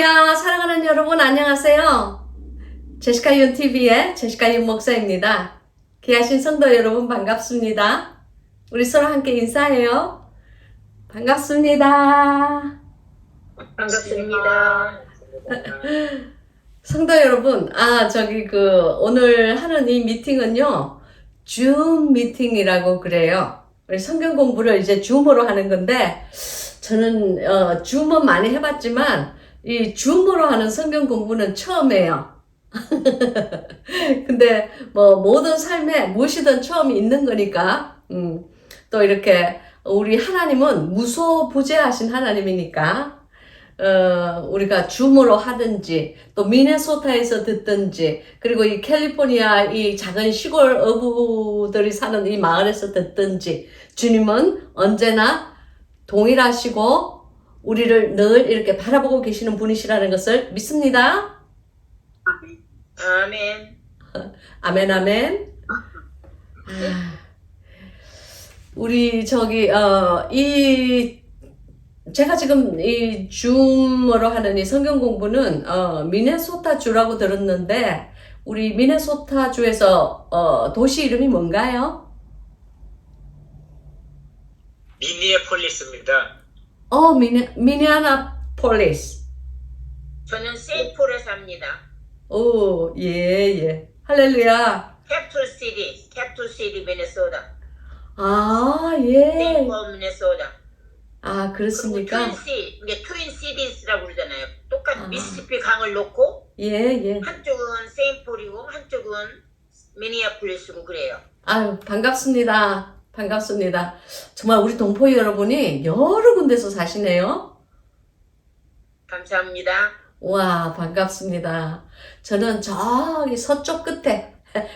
할렐루야, 사랑하는 여러분 안녕하세요. 제시카 윤 TV의 제시카 윤 목사입니다. 귀하신 성도 여러분 반갑습니다. 우리 서로 함께 인사해요. 반갑습니다. 반갑습니다. 성도 여러분, 오늘 하는 이 미팅은요, 줌 미팅이라고 그래요. 우리 성경 공부를 이제 줌으로 하는 건데, 저는, 줌은 많이 해봤지만, 이 줌으로 하는 성경 공부는 처음이에요. 근데, 모든 삶에 무엇이든 처음이 있는 거니까, 또 이렇게, 우리 하나님은 무소부재하신 하나님이니까, 우리가 줌으로 하든지, 또 미네소타에서 듣든지, 그리고 이 캘리포니아 이 작은 시골 어부들이 사는 이 마을에서 듣든지, 주님은 언제나 동일하시고, 우리를 늘 이렇게 바라보고 계시는 분이시라는 것을 믿습니다. 아멘. 아멘, 아멘. 우리 제가 지금 이 줌으로 하는 이 성경 공부는 미네소타 주라고 들었는데 우리 미네소타 주에서 도시 이름이 뭔가요? 미니애폴리스입니다. 미니아나폴리스. 저는 세인폴에 삽니다. 오, 예. 할렐루야. 캡툴시티, 미네소타. 아, 예. 세인폴, 미네소타. 아, 그렇습니까? 이게 트윈 시티스라고 그러잖아요. 똑같은 미시시피 강을 놓고 예. 한쪽은 세인폴이고 한쪽은 미니애폴리스고 그래요. 아유, 반갑습니다. 정말 우리 동포 여러분이 여러 군데서 사시네요. 감사합니다. 와, 반갑습니다. 저는 저기 서쪽 끝에,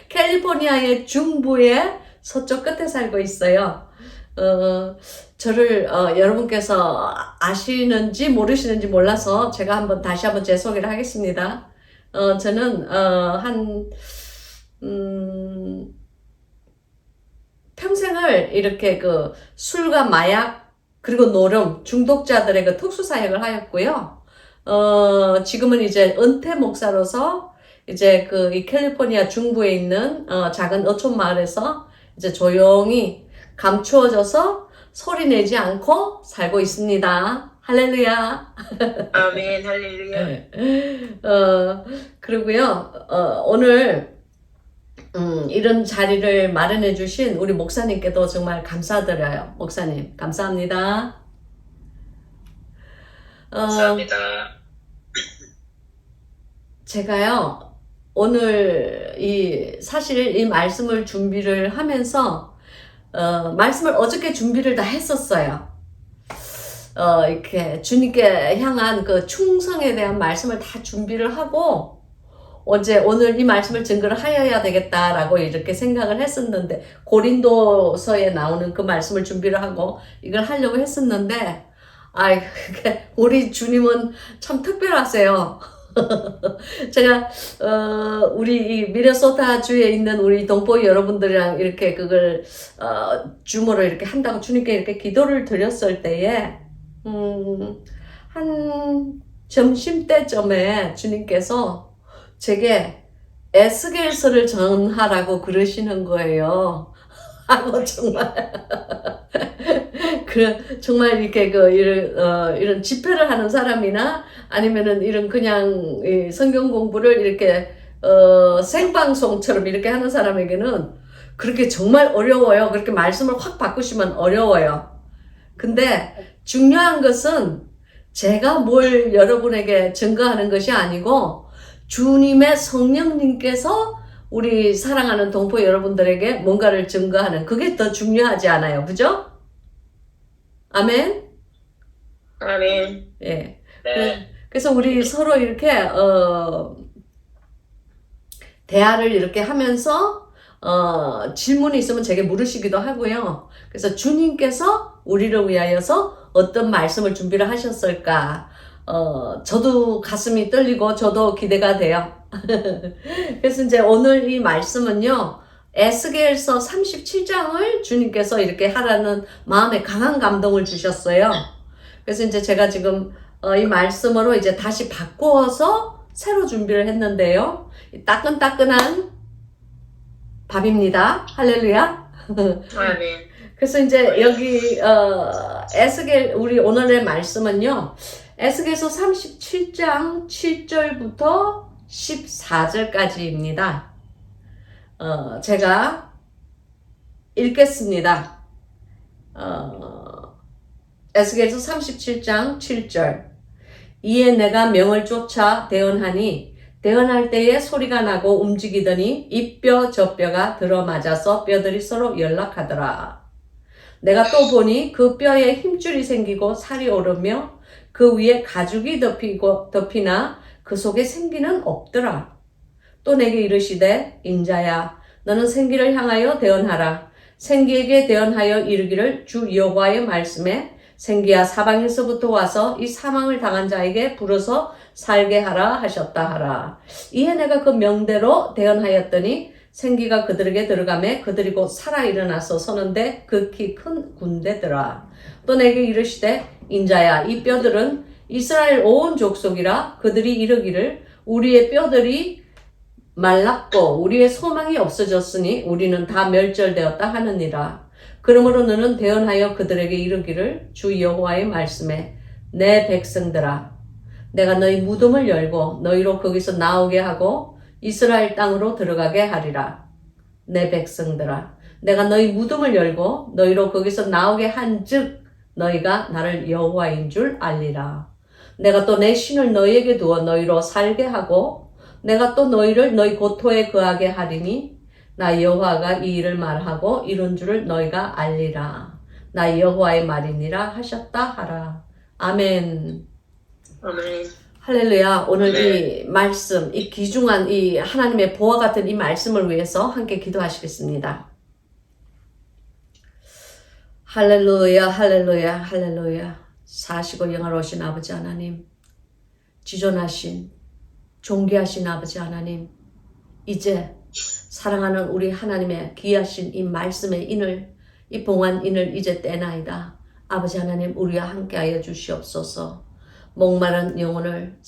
캘리포니아의 중부의 서쪽 끝에 살고 있어요. 저를, 여러분께서 아시는지 모르시는지 몰라서 제가 다시 한번 제 소개를 하겠습니다. 저는, 평생을 이렇게 술과 마약, 그리고 노름, 중독자들의 특수 사역을 하였고요. 지금은 이제 은퇴 목사로서 이제 이 캘리포니아 중부에 있는 작은 어촌 마을에서 이제 조용히 감추어져서 소리 내지 않고 살고 있습니다. 할렐루야. 아멘, 할렐루야. 그리고요, 오늘 이런 자리를 마련해 주신 우리 목사님께도 정말 감사드려요. 목사님, 감사합니다. 감사합니다. 제가요, 오늘 사실 이 말씀을 준비를 하면서, 말씀을 어저께 준비를 다 했었어요. 이렇게 주님께 향한 충성에 대한 말씀을 다 준비를 하고, 오늘 이 말씀을 증거를 하여야 되겠다라고 이렇게 생각을 했었는데, 고린도서에 나오는 그 말씀을 준비를 하고, 이걸 하려고 했었는데, 우리 주님은 참 특별하세요. 제가, 우리 이 미네소타 주에 있는 우리 동포 여러분들이랑 이렇게 그걸, 줌으로 이렇게 한다고 주님께 이렇게 기도를 드렸을 때에, 한 점심때쯤에 주님께서 제게 에스겔서를 전하라고 그러시는 거예요. 하고 정말 이렇게 이런 집회를 하는 사람이나 아니면은 이런 그냥 성경 공부를 이렇게 생방송처럼 이렇게 하는 사람에게는 그렇게 정말 어려워요. 그렇게 말씀을 확 바꾸시면 어려워요. 근데 중요한 것은 제가 뭘 여러분에게 증거하는 것이 아니고 주님의 성령님께서 우리 사랑하는 동포 여러분들에게 뭔가를 증거하는 그게 더 중요하지 않아요. 그죠? 아멘? 아멘. 예. 네. 그래서 우리 서로 이렇게, 대화를 이렇게 하면서, 질문이 있으면 제게 물으시기도 하고요. 그래서 주님께서 우리를 위하여서 어떤 말씀을 준비를 하셨을까? 저도 가슴이 떨리고 저도 기대가 돼요. 그래서 이제 오늘 이 말씀은요, 에스겔서 37장을 주님께서 이렇게 하라는 마음에 강한 감동을 주셨어요. 그래서 이제 제가 지금 이 말씀으로 이제 다시 바꾸어서 새로 준비를 했는데요. 따끈따끈한 밥입니다. 할렐루야. 아멘. 그래서 이제 여기 에스겔 우리 오늘의 말씀은요. 에스겔서 37장 7절부터 14절까지입니다. 제가 읽겠습니다. 에스겔서 37장 7절. 이에 내가 명을 쫓아 대언하니 대언할 때에 소리가 나고 움직이더니 이 뼈 저 뼈가 들어맞아서 뼈들이 서로 연락하더라. 내가 또 보니 그 뼈에 힘줄이 생기고 살이 오르며 그 위에 가죽이 덮이나 그 속에 생기는 없더라. 또 내게 이르시되 인자야 너는 생기를 향하여 대언하라. 생기에게 대언하여 이르기를 주 여호와의 말씀에 생기야 사방에서부터 와서 이 사망을 당한 자에게 불어서 살게 하라 하셨다 하라. 이에 내가 그 명대로 대언하였더니 생기가 그들에게 들어가매 그들이 곧 살아 일어나서 서는데 극히 큰 군대더라. 또 내게 이르시되 인자야 이 뼈들은 이스라엘 온 족속이라. 그들이 이르기를 우리의 뼈들이 말랐고 우리의 소망이 없어졌으니 우리는 다 멸절되었다 하느니라. 그러므로 너는 대언하여 그들에게 이르기를 주 여호와의 말씀에 내 백성들아 내가 너희 무덤을 열고 너희로 거기서 나오게 하고 이스라엘 땅으로 들어가게 하리라. 내 백성들아 내가 너희 무덤을 열고 너희로 거기서 나오게 한즉 너희가 나를 여호와인 줄 알리라. 내가 또 내 신을 너희에게 두어 너희로 살게 하고 내가 또 너희를 너희 고토에 거하게 하리니 나 여호와가 이 일을 말하고 이룬 줄을 너희가 알리라. 나 여호와의 말이니라 하셨다 하라. 아멘. 아멘. 할렐루야. 오늘 이 말씀, 이 귀중한 이 하나님의 보화 같은 이 말씀을 위해서 함께 기도하시겠습니다. 할렐루야, 할렐루야, 할렐루야. 사시고 영화로우신 아버지 하나님, 지존하신, 존귀하신 아버지 하나님, 이제 사랑하는 우리 하나님의 귀하신 이 말씀의 인을, 이 봉한 인을 이제 떼나이다. 아버지 하나님, 우리와 함께하여 주시옵소서. 목마른 영혼을,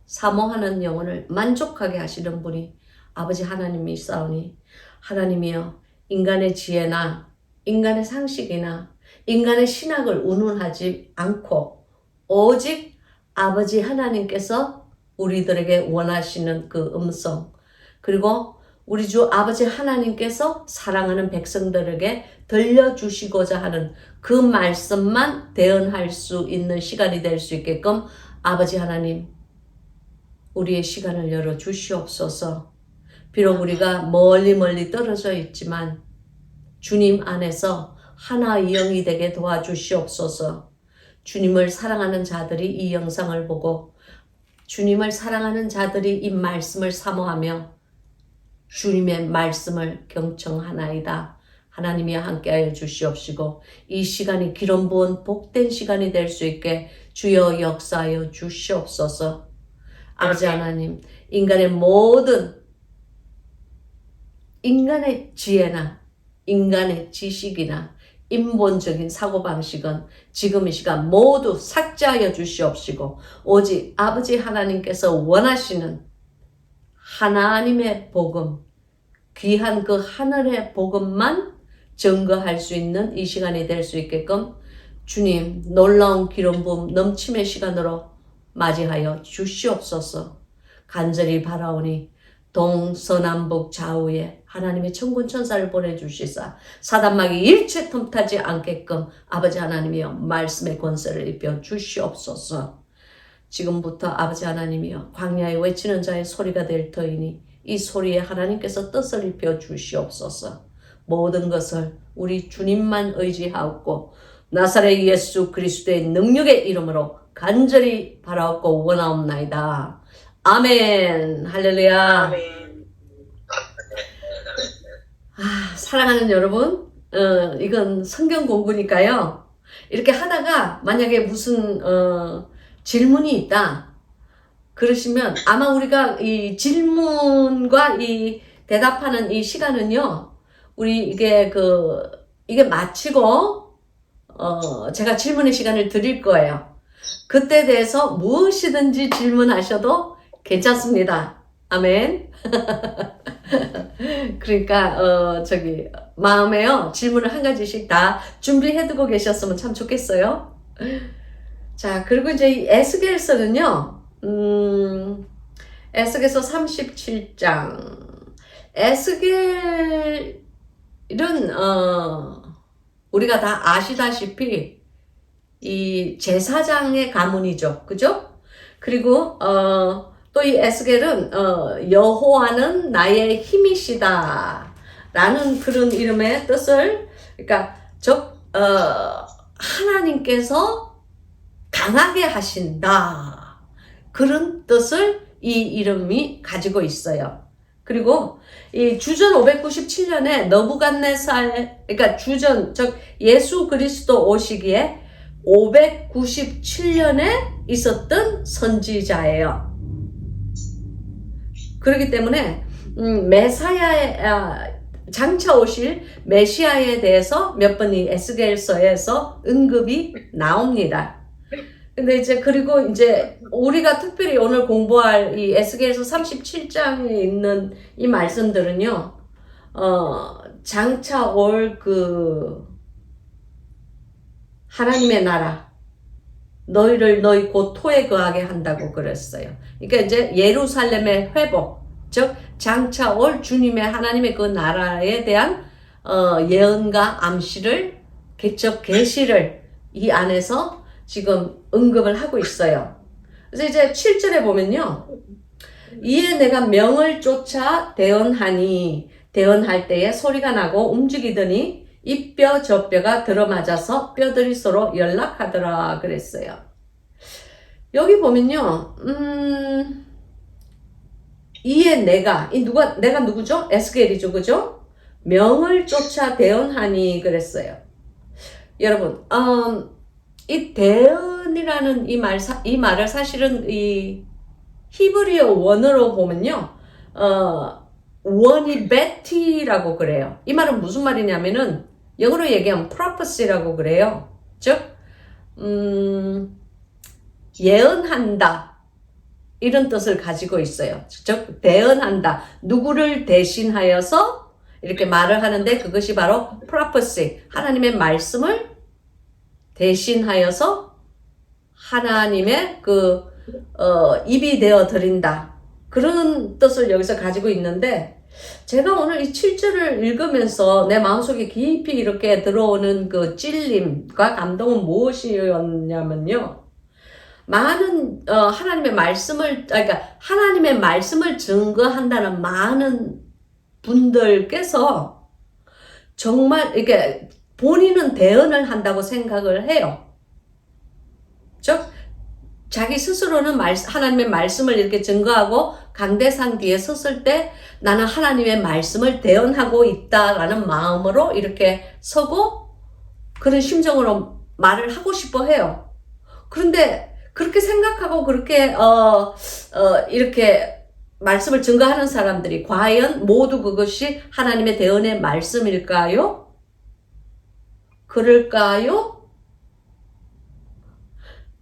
사모하는 영혼을 만족하게 하시는 분이 아버지 하나님이사오니 하나님이여 인간의 지혜나 인간의 상식이나 인간의 신학을 운운하지 않고 오직 아버지 하나님께서 우리들에게 원하시는 그 음성 그리고 우리 주 아버지 하나님께서 사랑하는 백성들에게 들려주시고자 하는 그 말씀만 대언할 수 있는 시간이 될 수 있게끔 아버지 하나님 우리의 시간을 열어 주시옵소서. 비록 우리가 멀리 떨어져 있지만 주님 안에서 하나의 영이 되게 도와주시옵소서. 주님을 사랑하는 자들이 이 영상을 보고 주님을 사랑하는 자들이 이 말씀을 사모하며 주님의 말씀을 경청하나이다. 하나님이 함께하여 주시옵시고 이 시간이 기름 부은 복된 시간이 될 수 있게 주여 역사하여 주시옵소서. 아버지 하나님, 인간의 모든 인간의 지혜나 인간의 지식이나 인본적인 사고방식은 지금 이 시간 모두 삭제하여 주시옵시고 오직 아버지 하나님께서 원하시는 하나님의 복음, 귀한 그 하늘의 복음만 증거할 수 있는 이 시간이 될 수 있게끔 주님 놀라운 기름 부음 넘침의 시간으로 맞이하여 주시옵소서. 간절히 바라오니 동서남북 좌우에 하나님의 천군 천사를 보내주시사 사단막이 일체 틈타지 않게끔 아버지 하나님이여 말씀의 권세를 입혀 주시옵소서. 지금부터 아버지 하나님이여 광야에 외치는 자의 소리가 될 터이니 이 소리에 하나님께서 뜻을 입혀 주시옵소서. 모든 것을 우리 주님만 의지하옵고 나사렛 예수 그리스도의 능력의 이름으로 간절히 바라옵고 원하옵나이다. 아멘. 할렐루야. 아멘. 사랑하는 여러분, 이건 성경 공부니까요. 이렇게 하다가 만약에 무슨 질문이 있다 그러시면 아마 우리가 이 질문과 이 대답하는 이 시간은요. 우리 이게 마치고 제가 질문의 시간을 드릴 거예요. 그때 대해서 무엇이든지 질문하셔도 괜찮습니다. 아멘. 그러니까 마음에요 질문을 한 가지씩 다 준비해두고 계셨으면 참 좋겠어요. 자, 그리고 이제 이 에스겔서는요, 에스겔서 37장. 에스겔은 우리가 다 아시다시피 이 제사장의 가문이죠, 그죠? 그리고 또 이 에스겔은 여호와는 나의 힘이시다 라는 그런 이름의 뜻을, 그러니까 하나님께서 강하게 하신다 그런 뜻을 이 이름이 가지고 있어요. 그리고 이 주전 597년에 너부갓네살, 그러니까 주전 즉 예수 그리스도 오시기에 597년에 있었던 선지자예요. 그렇기 때문에 메사야의 장차 오실 메시아에 대해서 몇 번 이 에스겔서에서 언급이 나옵니다. 근데 이제 그리고 이제 우리가 특별히 오늘 공부할 이 에스겔서 37장에 있는 이 말씀들은요, 장차 올 하나님의 나라, 너희 곧 토에 거하게 한다고 그랬어요. 그러니까 이제 예루살렘의 회복, 즉 장차 올 주님의 하나님의 그 나라에 대한 예언과 암시를 계시를 이 안에서 지금 언급을 하고 있어요. 그래서 이제 7절에 보면요, 이에 내가 명을 쫓아 대언하니 대언할 때에 소리가 나고 움직이더니 이 뼈 저 뼈가 들어맞아서 뼈들이 서로 연락하더라 그랬어요. 여기 보면요, 이에 내가 누구죠? 에스겔이죠, 그죠? 명을 쫓아 대언하니 그랬어요. 여러분, 이 대언이라는 이 말을 사실은 이 히브리어 원어로 보면요, 원이 베티라고 그래요. 이 말은 무슨 말이냐면은 영어로 얘기하면 prophecy라고 그래요. 즉, 예언한다 이런 뜻을 가지고 있어요. 즉 대언한다, 누구를 대신하여서 이렇게 말을 하는데 그것이 바로 prophecy, 하나님의 말씀을 대신하여서 하나님의 입이 되어 드린다 그런 뜻을 여기서 가지고 있는데, 제가 오늘 이 7절을 읽으면서 내 마음속에 깊이 이렇게 들어오는 그 찔림과 감동은 무엇이었냐면요, 많은 하나님의 말씀을, 그러니까 하나님의 말씀을 증거한다는 많은 분들께서 정말 이게 본인은 대언을 한다고 생각을 해요. 즉 자기 스스로는 하나님의 말씀을 이렇게 증거하고 강대상 뒤에 섰을 때 나는 하나님의 말씀을 대언하고 있다라는 마음으로 이렇게 서고 그런 심정으로 말을 하고 싶어 해요. 그런데 그렇게 생각하고 그렇게 이렇게 말씀을 증거하는 사람들이 과연 모두 그것이 하나님의 대언의 말씀일까요? 그럴까요?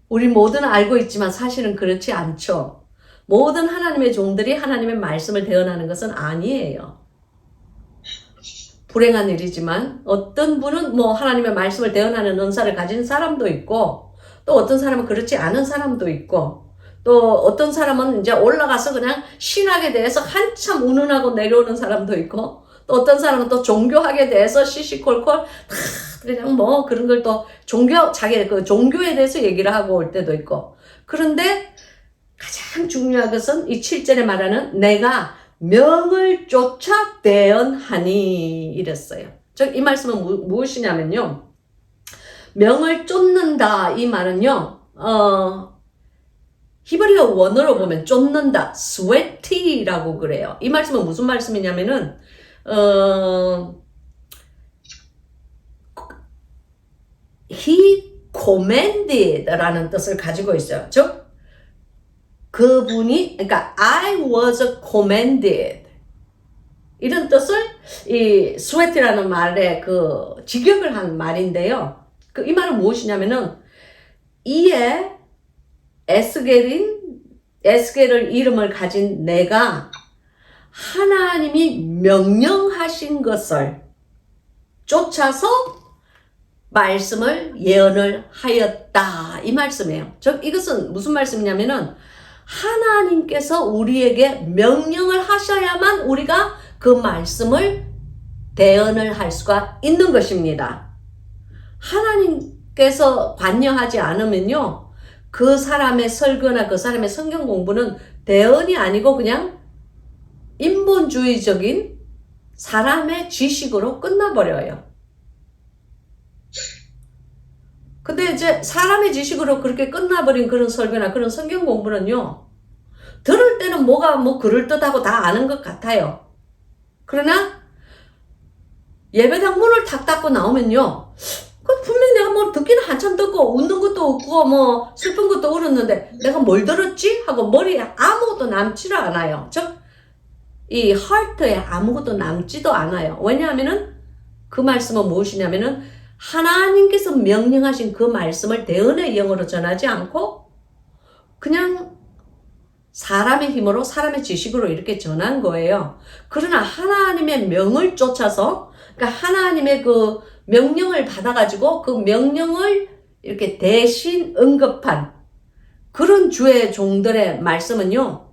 우리 모두는 알고 있지만 사실은 그렇지 않죠. 모든 하나님의 종들이 하나님의 말씀을 대언하는 것은 아니에요. 불행한 일이지만 어떤 분은 하나님의 말씀을 대언하는 은사를 가진 사람도 있고, 또 어떤 사람은 그렇지 않은 사람도 있고, 또 어떤 사람은 이제 올라가서 그냥 신학에 대해서 한참 운운하고 내려오는 사람도 있고, 또 어떤 사람은 또 종교학에 대해서 시시콜콜 다 그냥 그런 걸 또 자기 종교에 대해서 얘기를 하고 올 때도 있고. 그런데 가장 중요한 것은 이 7절에 말하는 내가 명을 쫓아 대언하니 이랬어요. 즉 이 말씀은 무엇이냐면요, 명을 쫓는다 이 말은요, 히브리어 원어로 보면 쫓는다, sweaty라고 그래요. 이 말씀은 무슨 말씀이냐면은 he commanded라는 뜻을 가지고 있어요. 즉 그분이, 그러니까 I was commanded 이런 뜻을 이 sweat이라는 말에 직역을 한 말인데요. 이 말은 무엇이냐면은 이에 에스겔을 이름을 가진 내가 하나님이 명령하신 것을 쫓아서 말씀을 예언을 하였다. 이 말씀이에요. 이것은 무슨 말씀이냐면은 하나님께서 우리에게 명령을 하셔야만 우리가 그 말씀을 대언을 할 수가 있는 것입니다. 하나님께서 관여하지 않으면요, 그 사람의 설교나 그 사람의 성경 공부는 대언이 아니고 그냥 인본주의적인 사람의 지식으로 끝나버려요. 근데 이제 사람의 지식으로 그렇게 끝나버린 그런 설교나 그런 성경 공부는요, 들을 때는 뭐가 그럴듯하고 다 아는 것 같아요. 그러나 예배당 문을 탁 닫고 나오면요, 분명히 내가 듣기는 한참 듣고 웃는 것도 웃고 슬픈 것도 울었는데 내가 뭘 들었지? 하고 머리에 아무것도 남지를 않아요. 즉 이 하트에 아무것도 남지도 않아요. 왜냐하면은 그 말씀은 무엇이냐면은 하나님께서 명령하신 그 말씀을 대언의 영으로 전하지 않고 그냥 사람의 힘으로 사람의 지식으로 이렇게 전한 거예요. 그러나 하나님의 명을 쫓아서, 그러니까 하나님의 그 명령을 받아가지고 그 명령을 이렇게 대신 언급한 그런 주의 종들의 말씀은요,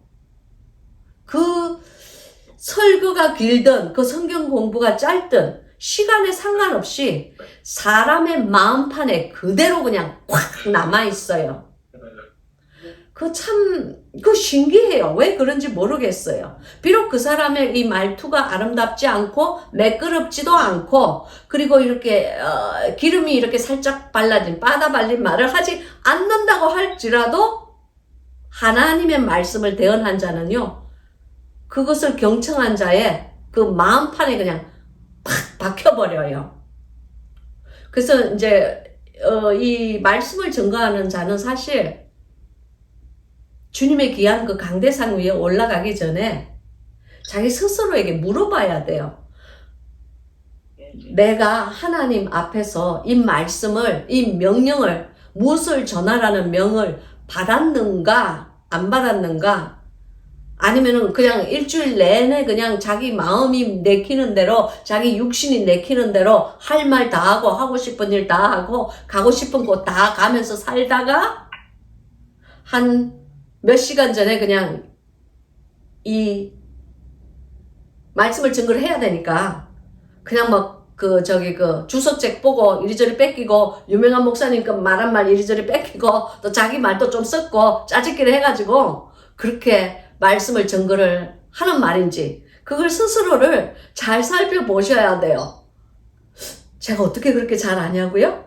그 설교가 길든 그 성경 공부가 짧든 시간에 상관없이 사람의 마음판에 그대로 그냥 꽉 남아있어요. 그 신기해요. 왜 그런지 모르겠어요. 비록 그 사람의 이 말투가 아름답지 않고 매끄럽지도 않고, 그리고 이렇게 기름이 이렇게 살짝 빠다 발린 말을 하지 않는다고 할지라도 하나님의 말씀을 대언한 자는요, 그것을 경청한 자의 그 마음판에 그냥 팍 박혀버려요. 그래서 이제 이 말씀을 증거하는 자는 사실 주님의 귀한 그 강대상 위에 올라가기 전에 자기 스스로에게 물어봐야 돼요. 내가 하나님 앞에서 이 말씀을, 이 명령을, 무엇을 전하라는 명을 받았는가 안 받았는가, 아니면은 그냥 일주일 내내 그냥 자기 마음이 내키는 대로, 자기 육신이 내키는 대로 할 말 다 하고 하고 싶은 일 다 하고 가고 싶은 곳 다 가면서 살다가 한 몇 시간 전에 그냥 이 말씀을 증거를 해야 되니까 그냥 주석책 보고 이리저리 뺏기고, 유명한 목사님 말한 말 이리저리 뺏기고, 또 자기 말도 좀 썼고 짜집기를 해가지고 그렇게 말씀을 증거를 하는 말인지, 그걸 스스로를 잘 살펴보셔야 돼요. 제가 어떻게 그렇게 잘 아냐고요?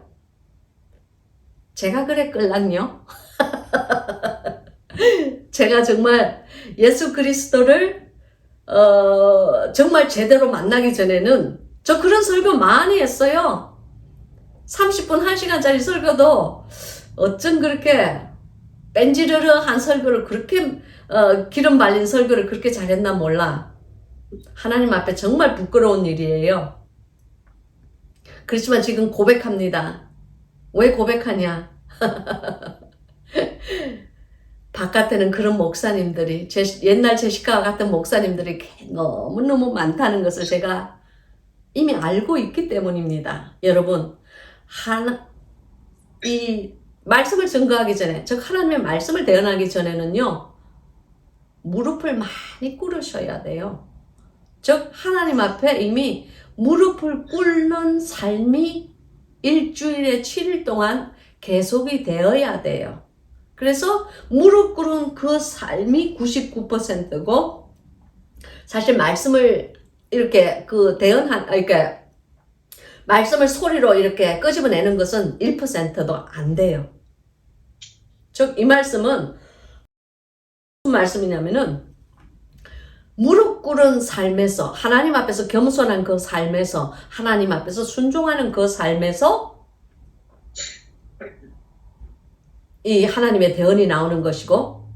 제가 그래 끌랑요. 제가 정말 예수 그리스도를 정말 제대로 만나기 전에는 저 그런 설교 많이 했어요. 30분 1시간짜리 설교도 어쩜 그렇게 뺀지르르한 설교를 그렇게 기름 발린 설교를 그렇게 잘했나 몰라. 하나님 앞에 정말 부끄러운 일이에요. 그렇지만 지금 고백합니다. 왜 고백하냐? 바깥에는 그런 목사님들이, 옛날 제시카와 같은 목사님들이 너무너무 많다는 것을 제가 이미 알고 있기 때문입니다. 여러분, 이 말씀을 증거하기 전에, 즉 하나님의 말씀을 대언하기 전에는요, 무릎을 많이 꿇으셔야 돼요. 즉 하나님 앞에 이미 무릎을 꿇는 삶이 일주일에 7일 동안 계속이 되어야 돼요. 그래서 무릎 꿇은 그 삶이 99%고, 사실 말씀을 이렇게 이렇게 말씀을 소리로 이렇게 끄집어내는 것은 1%도 안 돼요. 즉 이 말씀은 무슨 말씀이냐면은, 무릎 꿇은 삶에서, 하나님 앞에서 겸손한 그 삶에서, 하나님 앞에서 순종하는 그 삶에서 이 하나님의 대언이 나오는 것이고,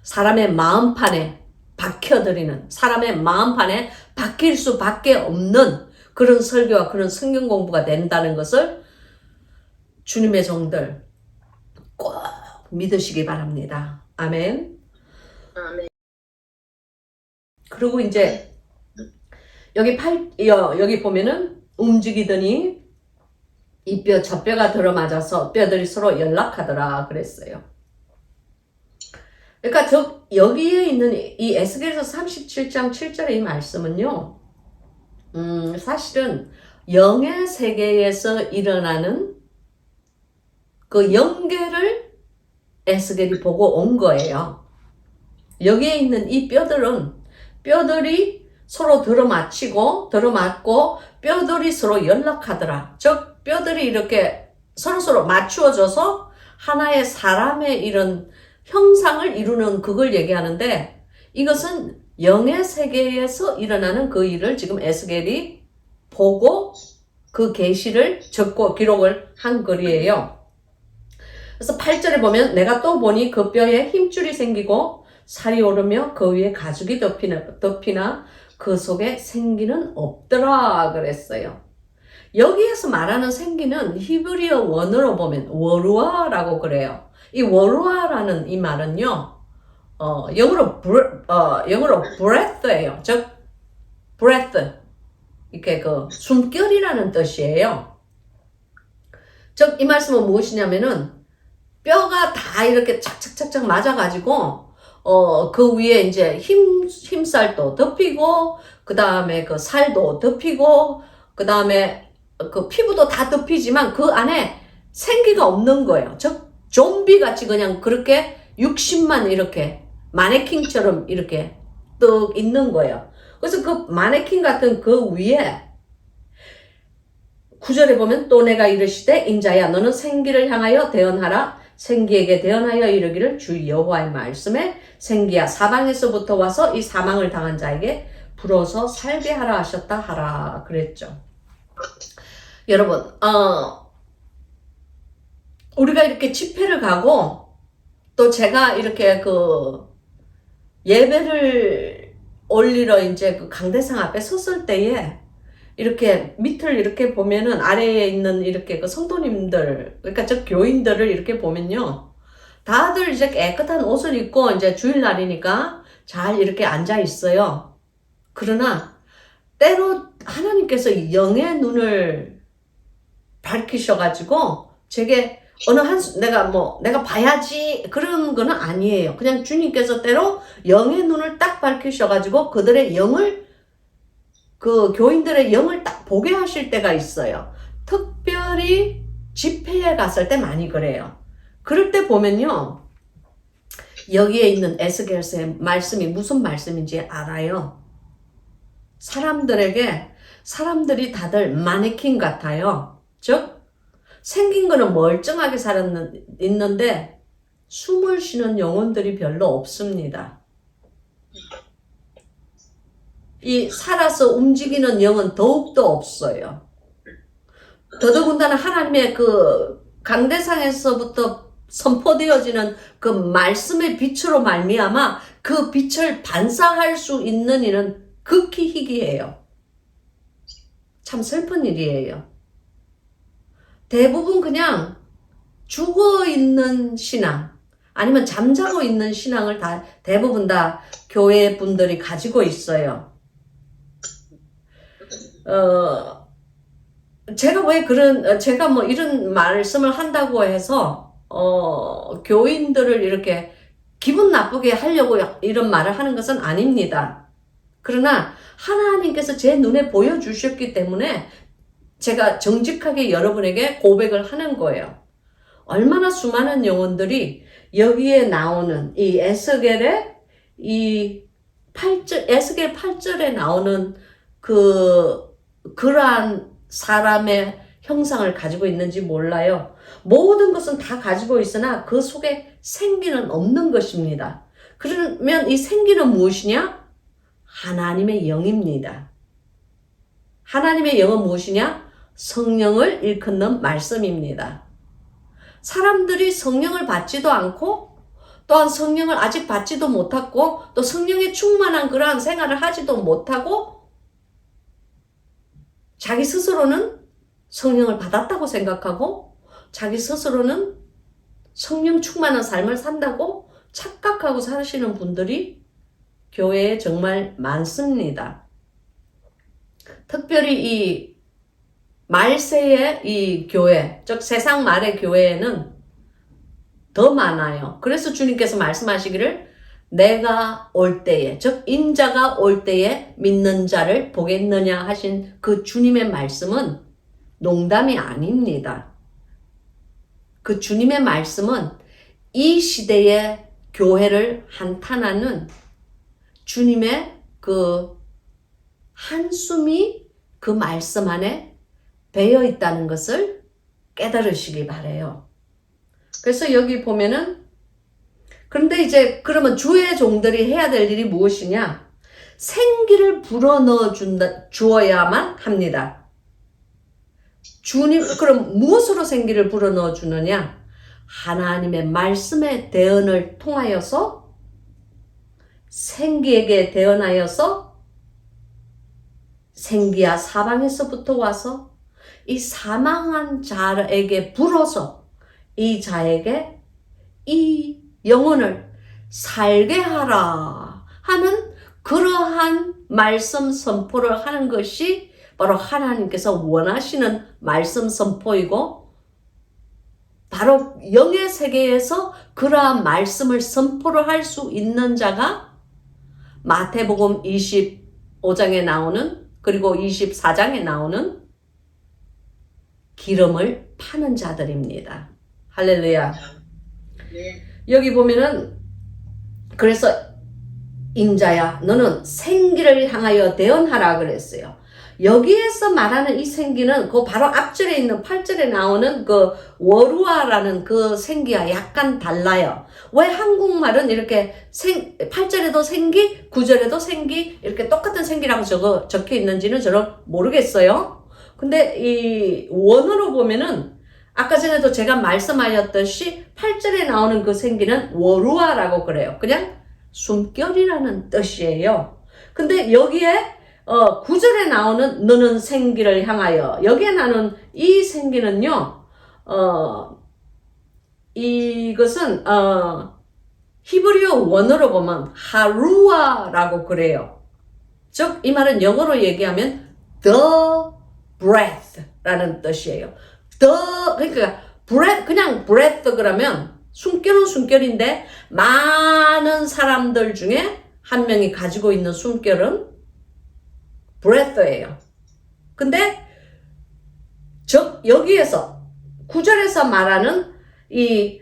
사람의 마음판에 박혀들이는, 사람의 마음판에 박힐 수밖에 없는 그런 설교와 그런 성경 공부가 된다는 것을 주님의 종들 꼭 믿으시기 바랍니다. 아멘. 아멘. 그리고 이제 여기 보면은 움직이더니 이 뼈 저 뼈가 들어맞아서 뼈들이 서로 연락하더라 그랬어요. 그러니까 여기에 있는 이 에스겔서 37장 7절의 이 말씀은요, 사실은 영의 세계에서 일어나는 그 연계를 에스겔이 보고 온 거예요. 여기에 있는 이 뼈들이 서로 들어맞고 뼈들이 서로 연락하더라. 즉 뼈들이 이렇게 서로 맞추어져서 하나의 사람의 이런 형상을 이루는 그걸 얘기하는데, 이것은 영의 세계에서 일어나는 그 일을 지금 에스겔이 보고 그 계시를 적고 기록을 한 글이에요. 그래서 8절에 보면 내가 또 보니 그 뼈에 힘줄이 생기고 살이 오르며 그 위에 가죽이 덮이나 그 속에 생기는 없더라 그랬어요. 여기에서 말하는 생기는 히브리어 원어로 보면 워루아라고 그래요. 이 워루아라는 이 말은요, 영어로 breath예요. 즉 breath, 이렇게 그 숨결이라는 뜻이에요. 즉 이 말씀은 무엇이냐면은 뼈가 다 이렇게 착착착착 맞아가지고 그 위에 이제 힘살도 덮이고, 그 다음에 그 살도 덮이고, 그 다음에 그 피부도 다 덮이지만 그 안에 생기가 없는 거예요. 즉 좀비 같이 그냥 그렇게 60만 이렇게 마네킹처럼 이렇게 떡 있는 거예요. 그래서 그 마네킹 같은 그 위에 9절에 보면 또 내가 이르시되 인자야 너는 생기를 향하여 대언하라. 생기에게 대언하여 이르기를 주 여호와의 말씀에 생기야 사방에서부터 와서 이 사망을 당한 자에게 불어서 살게 하라 하셨다 하라 그랬죠. 여러분 우리가 이렇게 집회를 가고 또 제가 이렇게 그 예배를 올리러 이제 그 강대상 앞에 섰을 때에 이렇게 밑을 이렇게 보면은 아래에 있는 이렇게 그 성도님들, 그러니까 저 교인들을 이렇게 보면요, 다들 이제 깨끗한 옷을 입고 이제 주일날이니까 잘 이렇게 앉아 있어요. 그러나 때로 하나님께서 영의 눈을 밝히셔가지고 제게 내가 봐야지 그런 거는 아니에요. 그냥 주님께서 때로 영의 눈을 딱 밝히셔가지고 그들의 영을, 그 교인들의 영을 딱 보게 하실 때가 있어요. 특별히 집회에 갔을 때 많이 그래요. 그럴 때 보면요, 여기에 있는 에스겔서의 말씀이 무슨 말씀인지 알아요. 사람들이 다들 마네킹 같아요. 즉 생긴 거는 멀쩡하게 있는데 숨을 쉬는 영혼들이 별로 없습니다. 이 살아서 움직이는 영은 더욱더 없어요. 더더군다나 하나님의 그 강대상에서부터 선포되어지는 그 말씀의 빛으로 말미암아 그 빛을 반사할 수 있는 일은 극히 희귀해요. 참 슬픈 일이에요. 대부분 그냥 죽어있는 신앙 아니면 잠자고 있는 신앙을 대부분 다 교회 분들이 가지고 있어요. 제가 뭐 이런 말씀을 한다고 해서 교인들을 이렇게 기분 나쁘게 하려고 이런 말을 하는 것은 아닙니다. 그러나 하나님께서 제 눈에 보여주셨기 때문에 제가 정직하게 여러분에게 고백을 하는 거예요. 얼마나 수많은 영혼들이 여기에 나오는 이 에스겔의 에스겔 8절에 나오는 그러한 사람의 형상을 가지고 있는지 몰라요. 모든 것은 다 가지고 있으나 그 속에 생기는 없는 것입니다. 그러면 이 생기는 무엇이냐? 하나님의 영입니다. 하나님의 영은 무엇이냐? 성령을 일컫는 말씀입니다. 사람들이 성령을 받지도 않고 또한 성령을 아직 받지도 못하고 또 성령에 충만한 그러한 생활을 하지도 못하고 자기 스스로는 성령을 받았다고 생각하고 자기 스스로는 성령 충만한 삶을 산다고 착각하고 사시는 분들이 교회에 정말 많습니다. 특별히 이 말세의 이 교회, 즉 세상 말의 교회에는 더 많아요. 그래서 주님께서 말씀하시기를 내가 올 때에, 즉 인자가 올 때에 믿는 자를 보겠느냐 하신 그 주님의 말씀은 농담이 아닙니다. 그 주님의 말씀은 이 시대의 교회를 한탄하는 주님의 그 한숨이 그 말씀 안에 배어 있다는 것을 깨달으시기 바라요. 그래서 여기 보면은 그런데 이제 그러면 주의 종들이 해야 될 일이 무엇이냐? 생기를 불어넣어 주어야만 합니다. 주님, 그럼 무엇으로 생기를 불어넣어 주느냐? 하나님의 말씀의 대언을 통하여서 생기에게 대언하여서 생기야 사방에서부터 와서 이 사망한 자에게 불어서 이 자에게 이 영혼을 살게 하라 하는 그러한 말씀 선포를 하는 것이 바로 하나님께서 원하시는 말씀 선포이고 바로 영의 세계에서 그러한 말씀을 선포를 할 수 있는 자가 마태복음 25장에 나오는 그리고 24장에 나오는 기름을 파는 자들입니다. 할렐루야. 네. 여기 보면은 그래서 인자야 너는 생기를 향하여 대언하라 그랬어요. 여기에서 말하는 이 생기는 그 바로 앞절에 있는 8절에 나오는 그 워루아라는 그 생기와 약간 달라요. 왜 한국말은 이렇게 8절에도 생기, 9절에도 생기 이렇게 똑같은 생기라고 적혀 있는지는 저는 모르겠어요. 근데 이 원어로 보면은 아까 전에도 제가 말씀하였듯이 8절에 나오는 그 생기는 워루아라고 그래요. 그냥 숨결이라는 뜻이에요. 근데 여기에 9절에 나오는 너는 생기를 향하여 여기에 나오는 이 생기는요. 이것은 히브리어 원어로 보면 하루아라고 그래요. 즉 이 말은 영어로 얘기하면 the breath라는 뜻이에요. 그러니까 breath 그냥 breath 그러면 숨결은 숨결인데 많은 사람들 중에 한 명이 가지고 있는 숨결은 breath예요. 근데 여기에서 9절에서 말하는 이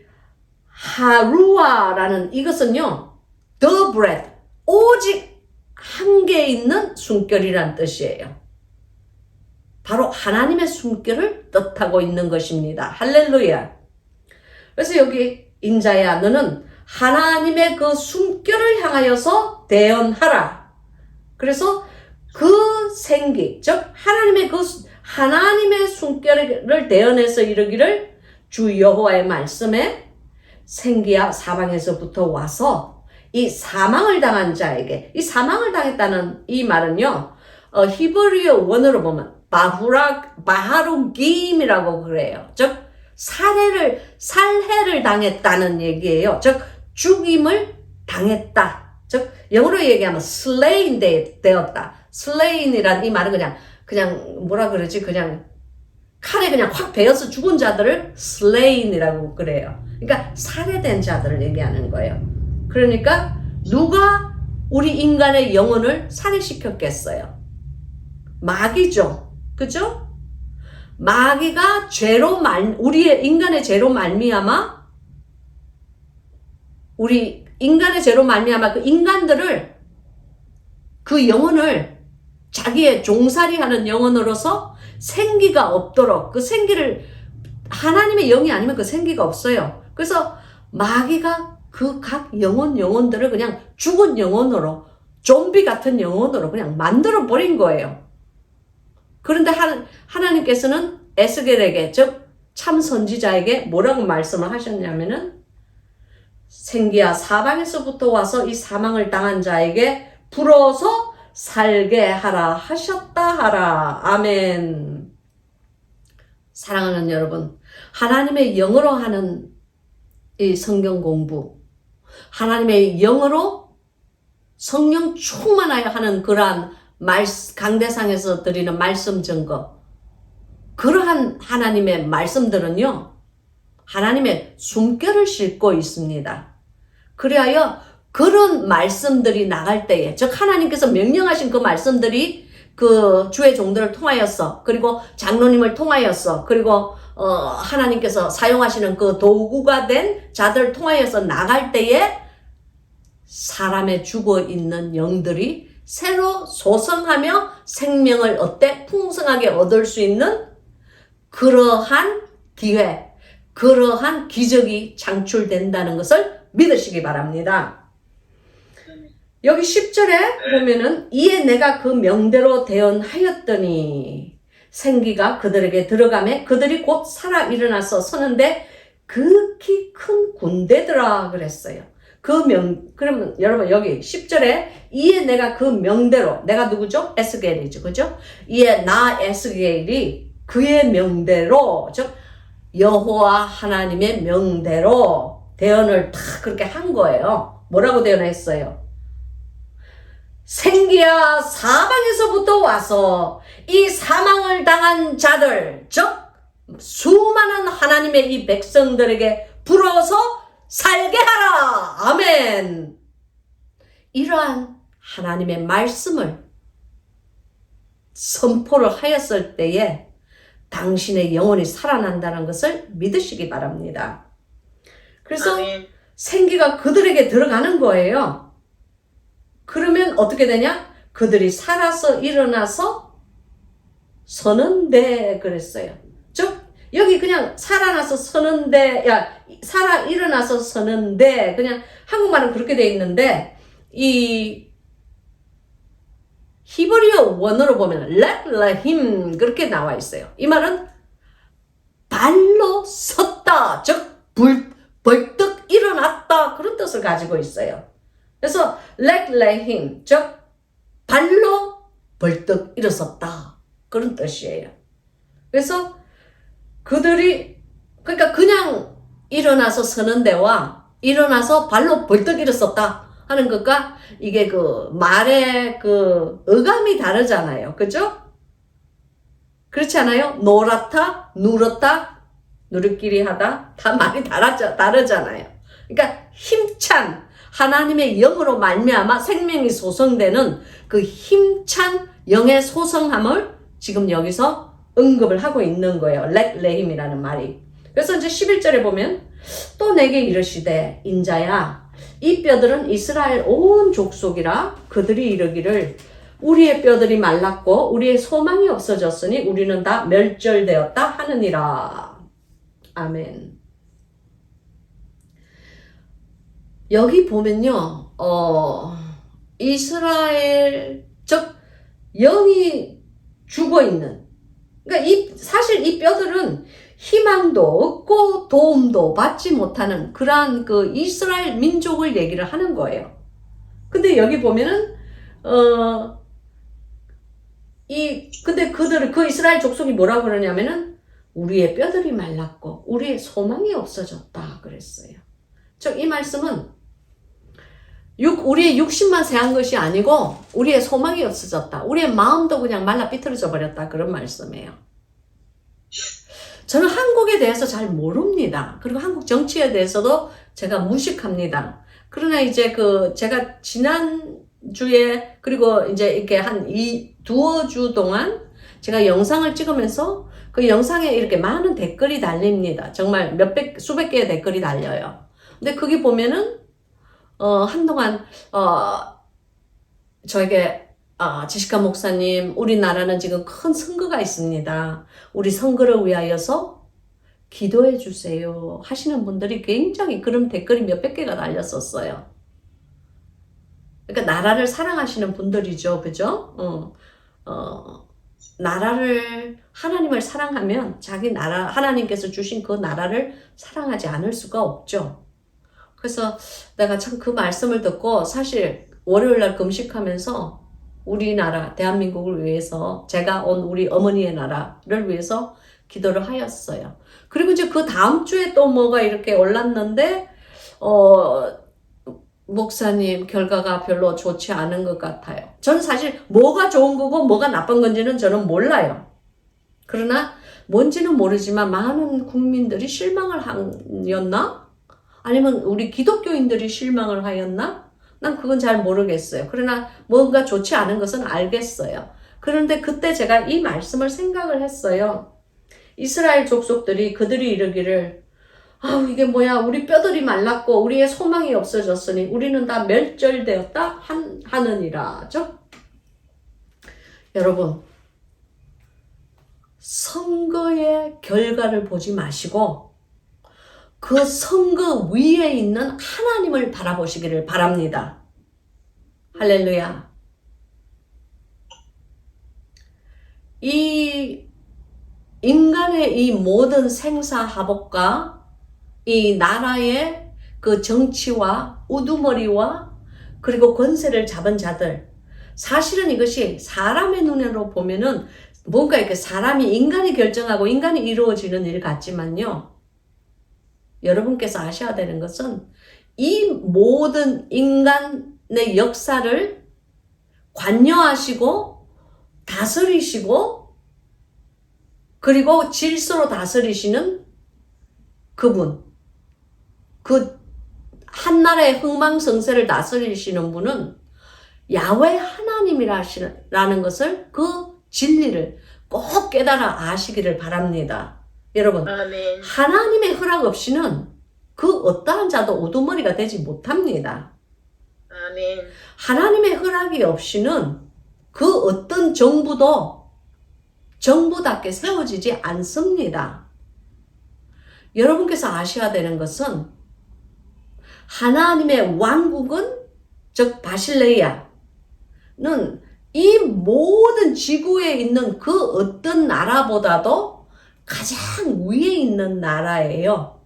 하루아라는 이것은요 the breath 오직 한 개 있는 숨결이란 뜻이에요. 바로 하나님의 숨결을 뜻하고 있는 것입니다. 할렐루야. 그래서 여기 인자야 너는 하나님의 그 숨결을 향하여서 대언하라. 그래서 그 생기 즉 하나님의 숨결을 대언해서 이르기를 주 여호와의 말씀에 생기야 사방에서부터 와서 이 사망을 당한 자에게 이 사망을 당했다는 이 말은요 히브리어 원어로 보면 바하루김이라고 그래요. 즉 살해를 당했다는 얘기예요. 즉 죽임을 당했다. 즉 영어로 얘기하면 slain 되었다. slay이란 이 말은 그냥 뭐라 그러지? 그냥 칼에 그냥 확 베어서 죽은 자들을 slay이라고 그래요. 그러니까 살해된 자들을 얘기하는 거예요. 그러니까 누가 우리 인간의 영혼을 살해시켰겠어요? 마귀죠. 그죠? 마귀가 우리의 인간의 죄로 말미암아 우리 인간의 죄로 말미암아 그 인간들을 그 영혼을 자기의 종살이하는 영혼으로서 생기가 없도록 그 생기를 하나님의 영이 아니면 그 생기가 없어요. 그래서 마귀가 그 각 영혼들을 그냥 죽은 영혼으로 좀비 같은 영혼으로 그냥 만들어 버린 거예요. 그런데 하나님께서는 에스겔에게 즉 참 선지자에게 뭐라고 말씀을 하셨냐면은 생기야 사방에서부터 와서 이 사망을 당한 자에게 불어서 살게 하라 하셨다 하라. 아멘. 사랑하는 여러분, 하나님의 영으로 하는 이 성경 공부, 하나님의 영으로 성령 충만하여 하는 그러한 강대상에서 드리는 말씀 증거, 그러한 하나님의 말씀들은요, 하나님의 숨결을 싣고 있습니다. 그리하여 그런 말씀들이 나갈 때에, 즉 하나님께서 명령하신 그 말씀들이 그 주의 종들을 통하여서, 그리고 장로님을 통하여서, 그리고 하나님께서 사용하시는 그 도구가 된 자들을 통하여서 나갈 때에 사람의 죽어있는 영들이 새로 소성하며 생명을 풍성하게 얻을 수 있는 그러한 기회, 그러한 기적이 창출된다는 것을 믿으시기 바랍니다. 여기 10절에 보면은 이에 내가 그 명대로 대언하였더니 생기가 그들에게 들어가매 그들이 곧 살아 일어나서 서는데 극히 큰 군대더라 그랬어요. 그러면 여러분 여기 10절에 이에 내가 그 명대로, 내가 누구죠? 에스겔이죠. 그죠? 이에 나 에스겔이 그의 명대로, 즉 여호와 하나님의 명대로 대언을 다 그렇게 한 거예요. 뭐라고 대언했어요? 생기야 사방에서부터 와서 이 사망을 당한 자들, 즉 수많은 하나님의 이 백성들에게 불어서 살게 하라. 아멘. 이러한 하나님의 말씀을 선포를 하였을 때에 당신의 영혼이 살아난다는 것을 믿으시기 바랍니다. 그래서 아멘. 생기가 그들에게 들어가는 거예요. 그러면 어떻게 되냐? 그들이 살아서 일어나서 서는데 그랬어요. 즉 여기 그냥 살아나서 서는데, 살아 일어나서 서는데, 그냥 한국말은 그렇게 돼 있는데, 이 히브리어 원어로 보면 렉라힘 그렇게 나와 있어요. 이 말은 발로 섰다, 즉 벌떡 일어났다, 그런 뜻을 가지고 있어요. 그래서 렉라힘, 즉 발로 벌떡 일어섰다, 그런 뜻이에요. 그래서 그들이, 그러니까 그냥 일어나서 서는 데와 일어나서 발로 벌떡 일어섰다 하는 것과 이게 그 말의 그 어감이 다르잖아요. 그죠? 그렇지 않아요? 놀았다, 누렀다, 누르끼리 하다, 다 말이 다르잖아요. 그러니까 힘찬 하나님의 영으로 말미암아 생명이 소성되는 그 힘찬 영의 소성함을 지금 여기서 언급을 하고 있는 거예요. 렉레힘이라는 말이. 그래서 이제 11절에 보면 또 내게 이르시되 인자야 이 뼈들은 이스라엘 온 족속이라 그들이 이르기를 우리의 뼈들이 말랐고 우리의 소망이 없어졌으니 우리는 다 멸절되었다 하느니라. 아멘. 여기 보면요, 이스라엘, 즉 영이 죽어있는, 그러니까 사실 이 뼈들은 희망도 없고 도움도 받지 못하는 그러한 그 이스라엘 민족을 얘기를 하는 거예요. 근데 여기 보면은 근데 그 이스라엘 족속이 뭐라고 그러냐면은 우리의 뼈들이 말랐고 우리의 소망이 없어졌다 그랬어요. 즉 이 말씀은 우리의 육신만 새한 것이 아니고 우리의 소망이 없어졌다. 우리의 마음도 그냥 말라 삐뚤어져 버렸다. 그런 말씀이에요. 저는 한국에 대해서 잘 모릅니다. 그리고 한국 정치에 대해서도 제가 무식합니다. 그러나 이제 제가 지난주에 그리고 이제 이렇게 두어 주 동안 제가 영상을 찍으면서 그 영상에 이렇게 많은 댓글이 달립니다. 정말 수백 개의 댓글이 달려요. 근데 거기 보면은 한동안 저에게 지시카 목사님, 우리나라는 지금 큰 선거가 있습니다. 우리 선거를 위하여서 기도해 주세요 하시는 분들이 굉장히 그런 댓글이 몇백 개가 달렸었어요. 그러니까 나라를 사랑하시는 분들이죠. 그죠? 하나님을 사랑하면 자기 나라, 하나님께서 주신 그 나라를 사랑하지 않을 수가 없죠. 그래서 내가 참 그 말씀을 듣고 사실 월요일날 금식하면서 우리나라 대한민국을 위해서 제가 온 우리 어머니의 나라를 위해서 기도를 하였어요. 그리고 이제 그 다음 주에 또 뭐가 이렇게 올랐는데, 목사님, 결과가 별로 좋지 않은 것 같아요. 저는 사실 뭐가 좋은 거고 뭐가 나쁜 건지는 저는 몰라요. 그러나 뭔지는 모르지만 많은 국민들이 실망을 하였나? 아니면 우리 기독교인들이 실망을 하였나? 난 그건 잘 모르겠어요. 그러나 뭔가 좋지 않은 것은 알겠어요. 그런데 그때 제가 이 말씀을 생각을 했어요. 이스라엘 족속들이 그들이 이르기를 아우 이게 뭐야 우리 뼈들이 말랐고 우리의 소망이 없어졌으니 우리는 다 멸절되었다 하느니라죠. 여러분 선거의 결과를 보지 마시고 그 선거 위에 있는 하나님을 바라보시기를 바랍니다. 할렐루야. 이 인간의 이 모든 생사화복과 이 나라의 그 정치와 우두머리와 그리고 권세를 잡은 자들, 사실은 이것이 사람의 눈으로 보면은 뭔가 이렇게 사람이 인간이 결정하고 인간이 이루어지는 일 같지만요. 여러분께서 아셔야 되는 것은 이 모든 인간의 역사를 관여하시고 다스리시고 그리고 질서로 다스리시는 그분, 그 한나라의 흥망성쇠를 다스리시는 분은 야훼 하나님이라는 것을 그 진리를 꼭 깨달아 아시기를 바랍니다. 여러분, 아멘. 하나님의 허락 없이는 그 어떠한 자도 우두머리가 되지 못합니다. 아멘. 하나님의 허락이 없이는 그 어떤 정부도 정부답게 세워지지 않습니다. 여러분께서 아셔야 되는 것은 하나님의 왕국은 즉 바실레이아는 이 모든 지구에 있는 그 어떤 나라보다도 가장 위에 있는 나라예요.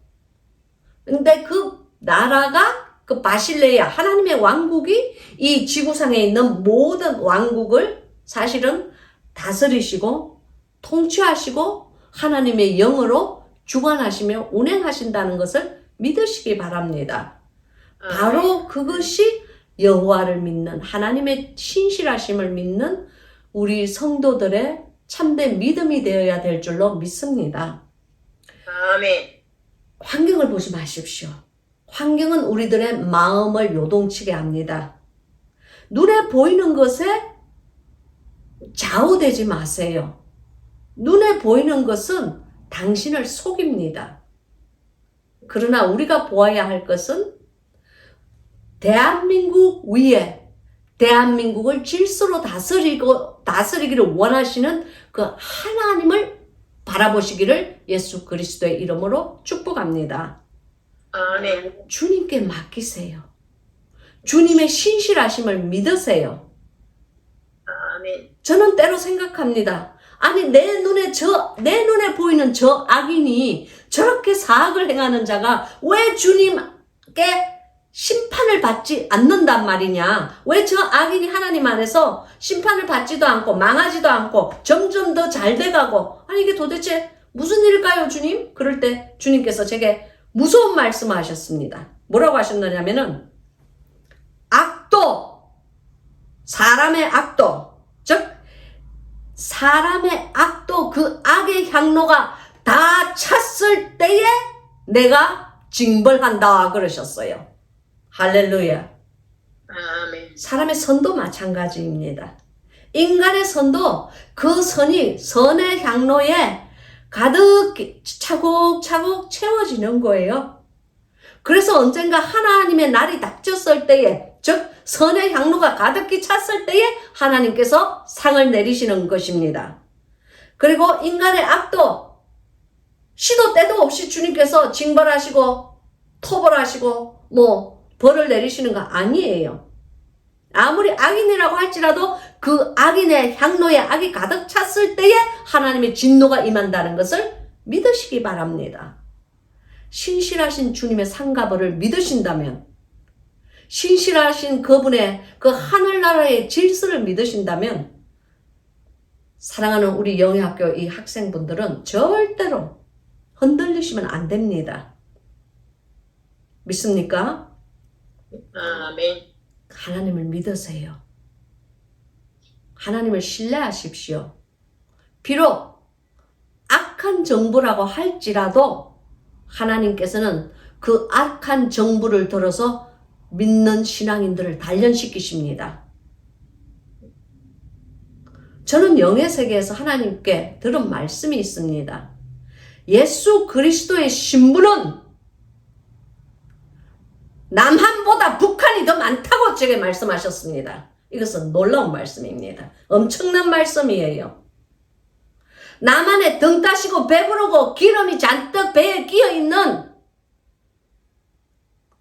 근데 그 나라가 그 바실레이아 하나님의 왕국이 이 지구상에 있는 모든 왕국을 사실은 다스리시고 통치하시고 하나님의 영으로 주관하시며 운행하신다는 것을 믿으시기 바랍니다. 바로 그것이 여호와를 믿는 하나님의 신실하심을 믿는 우리 성도들의 참된 믿음이 되어야 될 줄로 믿습니다. 아멘. 환경을 보지 마십시오. 환경은 우리들의 마음을 요동치게 합니다. 눈에 보이는 것에 좌우되지 마세요. 눈에 보이는 것은 당신을 속입니다. 그러나 우리가 보아야 할 것은 대한민국 위에 대한민국을 질서로 다스리기를 원하시는 그 하나님을 바라보시기를 예수 그리스도의 이름으로 축복합니다. 아멘. 주님께 맡기세요. 주님의 신실하심을 믿으세요. 아멘. 저는 때로 생각합니다. 아니 내 눈에 보이는 저 악인이 저렇게 사악을 행하는 자가 왜 주님께 심판을 받지 않는단 말이냐? 왜 저 악인이 하나님 안에서 심판을 받지도 않고 망하지도 않고 점점 더 잘 돼가고 아니 이게 도대체 무슨 일일까요 주님? 그럴 때 주님께서 제게 무서운 말씀을 하셨습니다. 뭐라고 하셨느냐면은 악도 사람의 악도 즉 사람의 악도 그 악의 향로가 다 찼을 때에 내가 징벌한다 그러셨어요. 할렐루야. 아멘. 사람의 선도 마찬가지입니다. 인간의 선도 그 선이 선의 향로에 가득 차곡차곡 채워지는 거예요. 그래서 언젠가 하나님의 날이 닥쳤을 때에 즉 선의 향로가 가득히 찼을 때에 하나님께서 상을 내리시는 것입니다. 그리고 인간의 악도 시도 때도 없이 주님께서 징벌하시고 토벌하시고 벌을 내리시는 거 아니에요. 아무리 악인이라고 할지라도 그 악인의 향로에 악이 가득 찼을 때에 하나님의 진노가 임한다는 것을 믿으시기 바랍니다. 신실하신 주님의 상가벌을 믿으신다면 신실하신 그분의 그 하늘나라의 질서를 믿으신다면 사랑하는 우리 영예학교 이 학생분들은 절대로 흔들리시면 안 됩니다. 믿습니까? 아멘. 하나님을 믿으세요. 하나님을 신뢰하십시오. 비록 악한 정부라고 할지라도 하나님께서는 그 악한 정부를 들어서 믿는 신앙인들을 단련시키십니다. 저는 영의 세계에서 하나님께 들은 말씀이 있습니다. 예수 그리스도의 신부는 남한보다 북한이 더 많다고 제게 말씀하셨습니다. 이것은 놀라운 말씀입니다. 엄청난 말씀이에요. 남한에 등 따시고 배부르고 기름이 잔뜩 배에 끼어있는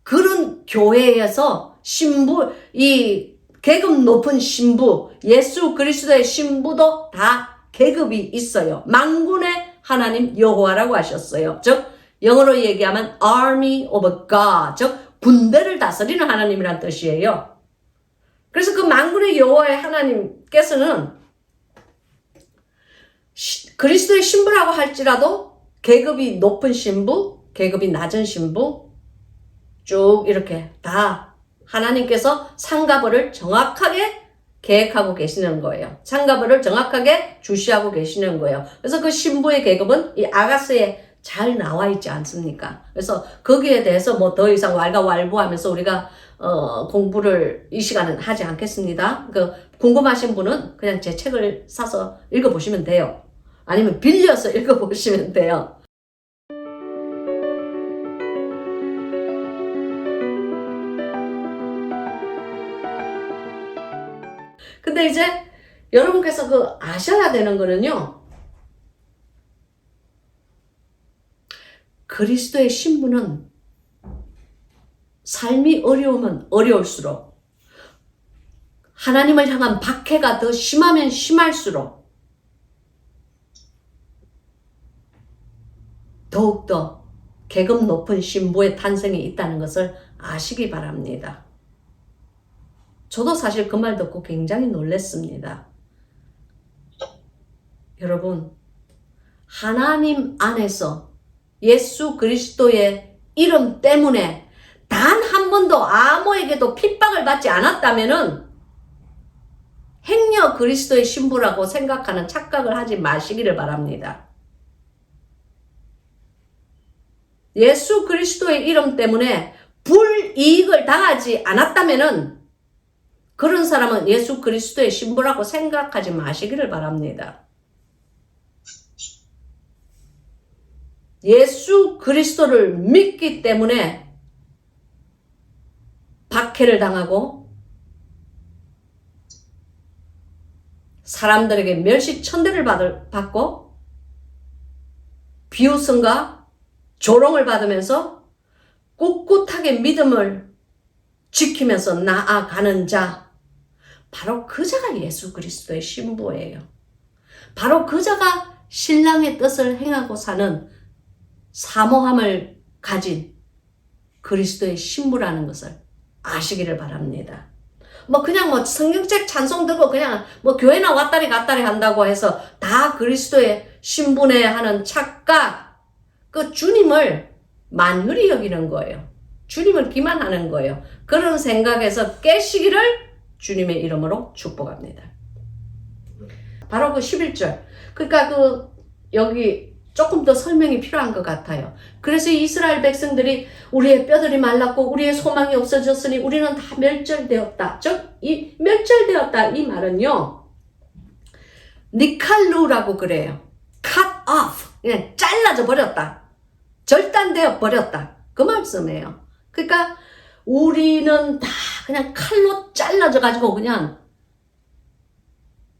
그런 교회에서 신부, 이 계급 높은 신부, 예수 그리스도의 신부도 다 계급이 있어요. 만군의 하나님 여호와라고 하셨어요. 즉 영어로 얘기하면 Army of God, 즉 군대를 다스리는 하나님이란 뜻이에요. 그래서 그 만군의 여호와의 하나님께서는 그리스도의 신부라고 할지라도 계급이 높은 신부, 계급이 낮은 신부 쭉 이렇게 다 하나님께서 상가벌을 정확하게 계획하고 계시는 거예요. 상가벌을 정확하게 주시하고 계시는 거예요. 그래서 그 신부의 계급은 이 아가스에 잘 나와 있지 않습니까? 그래서 거기에 대해서 뭐 더 이상 왈가왈부하면서 우리가 공부를 이 시간은 하지 않겠습니다. 궁금하신 분은 그냥 제 책을 사서 읽어보시면 돼요. 아니면 빌려서 읽어보시면 돼요. 근데 이제 여러분께서 아셔야 되는 거는요. 그리스도의 신부는 삶이 어려우면 어려울수록 하나님을 향한 박해가 더 심하면 심할수록 더욱더 계급 높은 신부의 탄생이 있다는 것을 아시기 바랍니다. 저도 사실 그 말 듣고 굉장히 놀랐습니다. 여러분, 하나님 안에서 예수 그리스도의 이름 때문에 단 한 번도 아무에게도 핍박을 받지 않았다면은 행여 그리스도의 신부라고 생각하는 착각을 하지 마시기를 바랍니다. 예수 그리스도의 이름 때문에 불이익을 당하지 않았다면은 그런 사람은 예수 그리스도의 신부라고 생각하지 마시기를 바랍니다. 예수 그리스도를 믿기 때문에 박해를 당하고 사람들에게 멸시천대를 받고 비웃음과 조롱을 받으면서 꿋꿋하게 믿음을 지키면서 나아가는 자, 바로 그 자가 예수 그리스도의 신부예요. 바로 그 자가 신랑의 뜻을 행하고 사는 사모함을 가진 그리스도의 신부라는 것을 아시기를 바랍니다. 그냥 성경책 찬송 들고 그냥 교회나 왔다리 갔다리 한다고 해서 다 그리스도의 신부네 하는 착각, 그 주님을 만유리 여기는 거예요. 주님을 기만하는 거예요. 그런 생각에서 깨시기를 주님의 이름으로 축복합니다. 바로 그 11절. 그러니까 여기 조금 더 설명이 필요한 것 같아요. 그래서 이스라엘 백성들이 우리의 뼈들이 말랐고 우리의 소망이 없어졌으니 우리는 다 멸절되었다. 이 멸절되었다 이 말은요. 니칼루라고 그래요. cut off. 그냥 잘라져 버렸다. 절단되어 버렸다. 그 말씀이에요. 그러니까 우리는 다 그냥 칼로 잘라져 가지고 그냥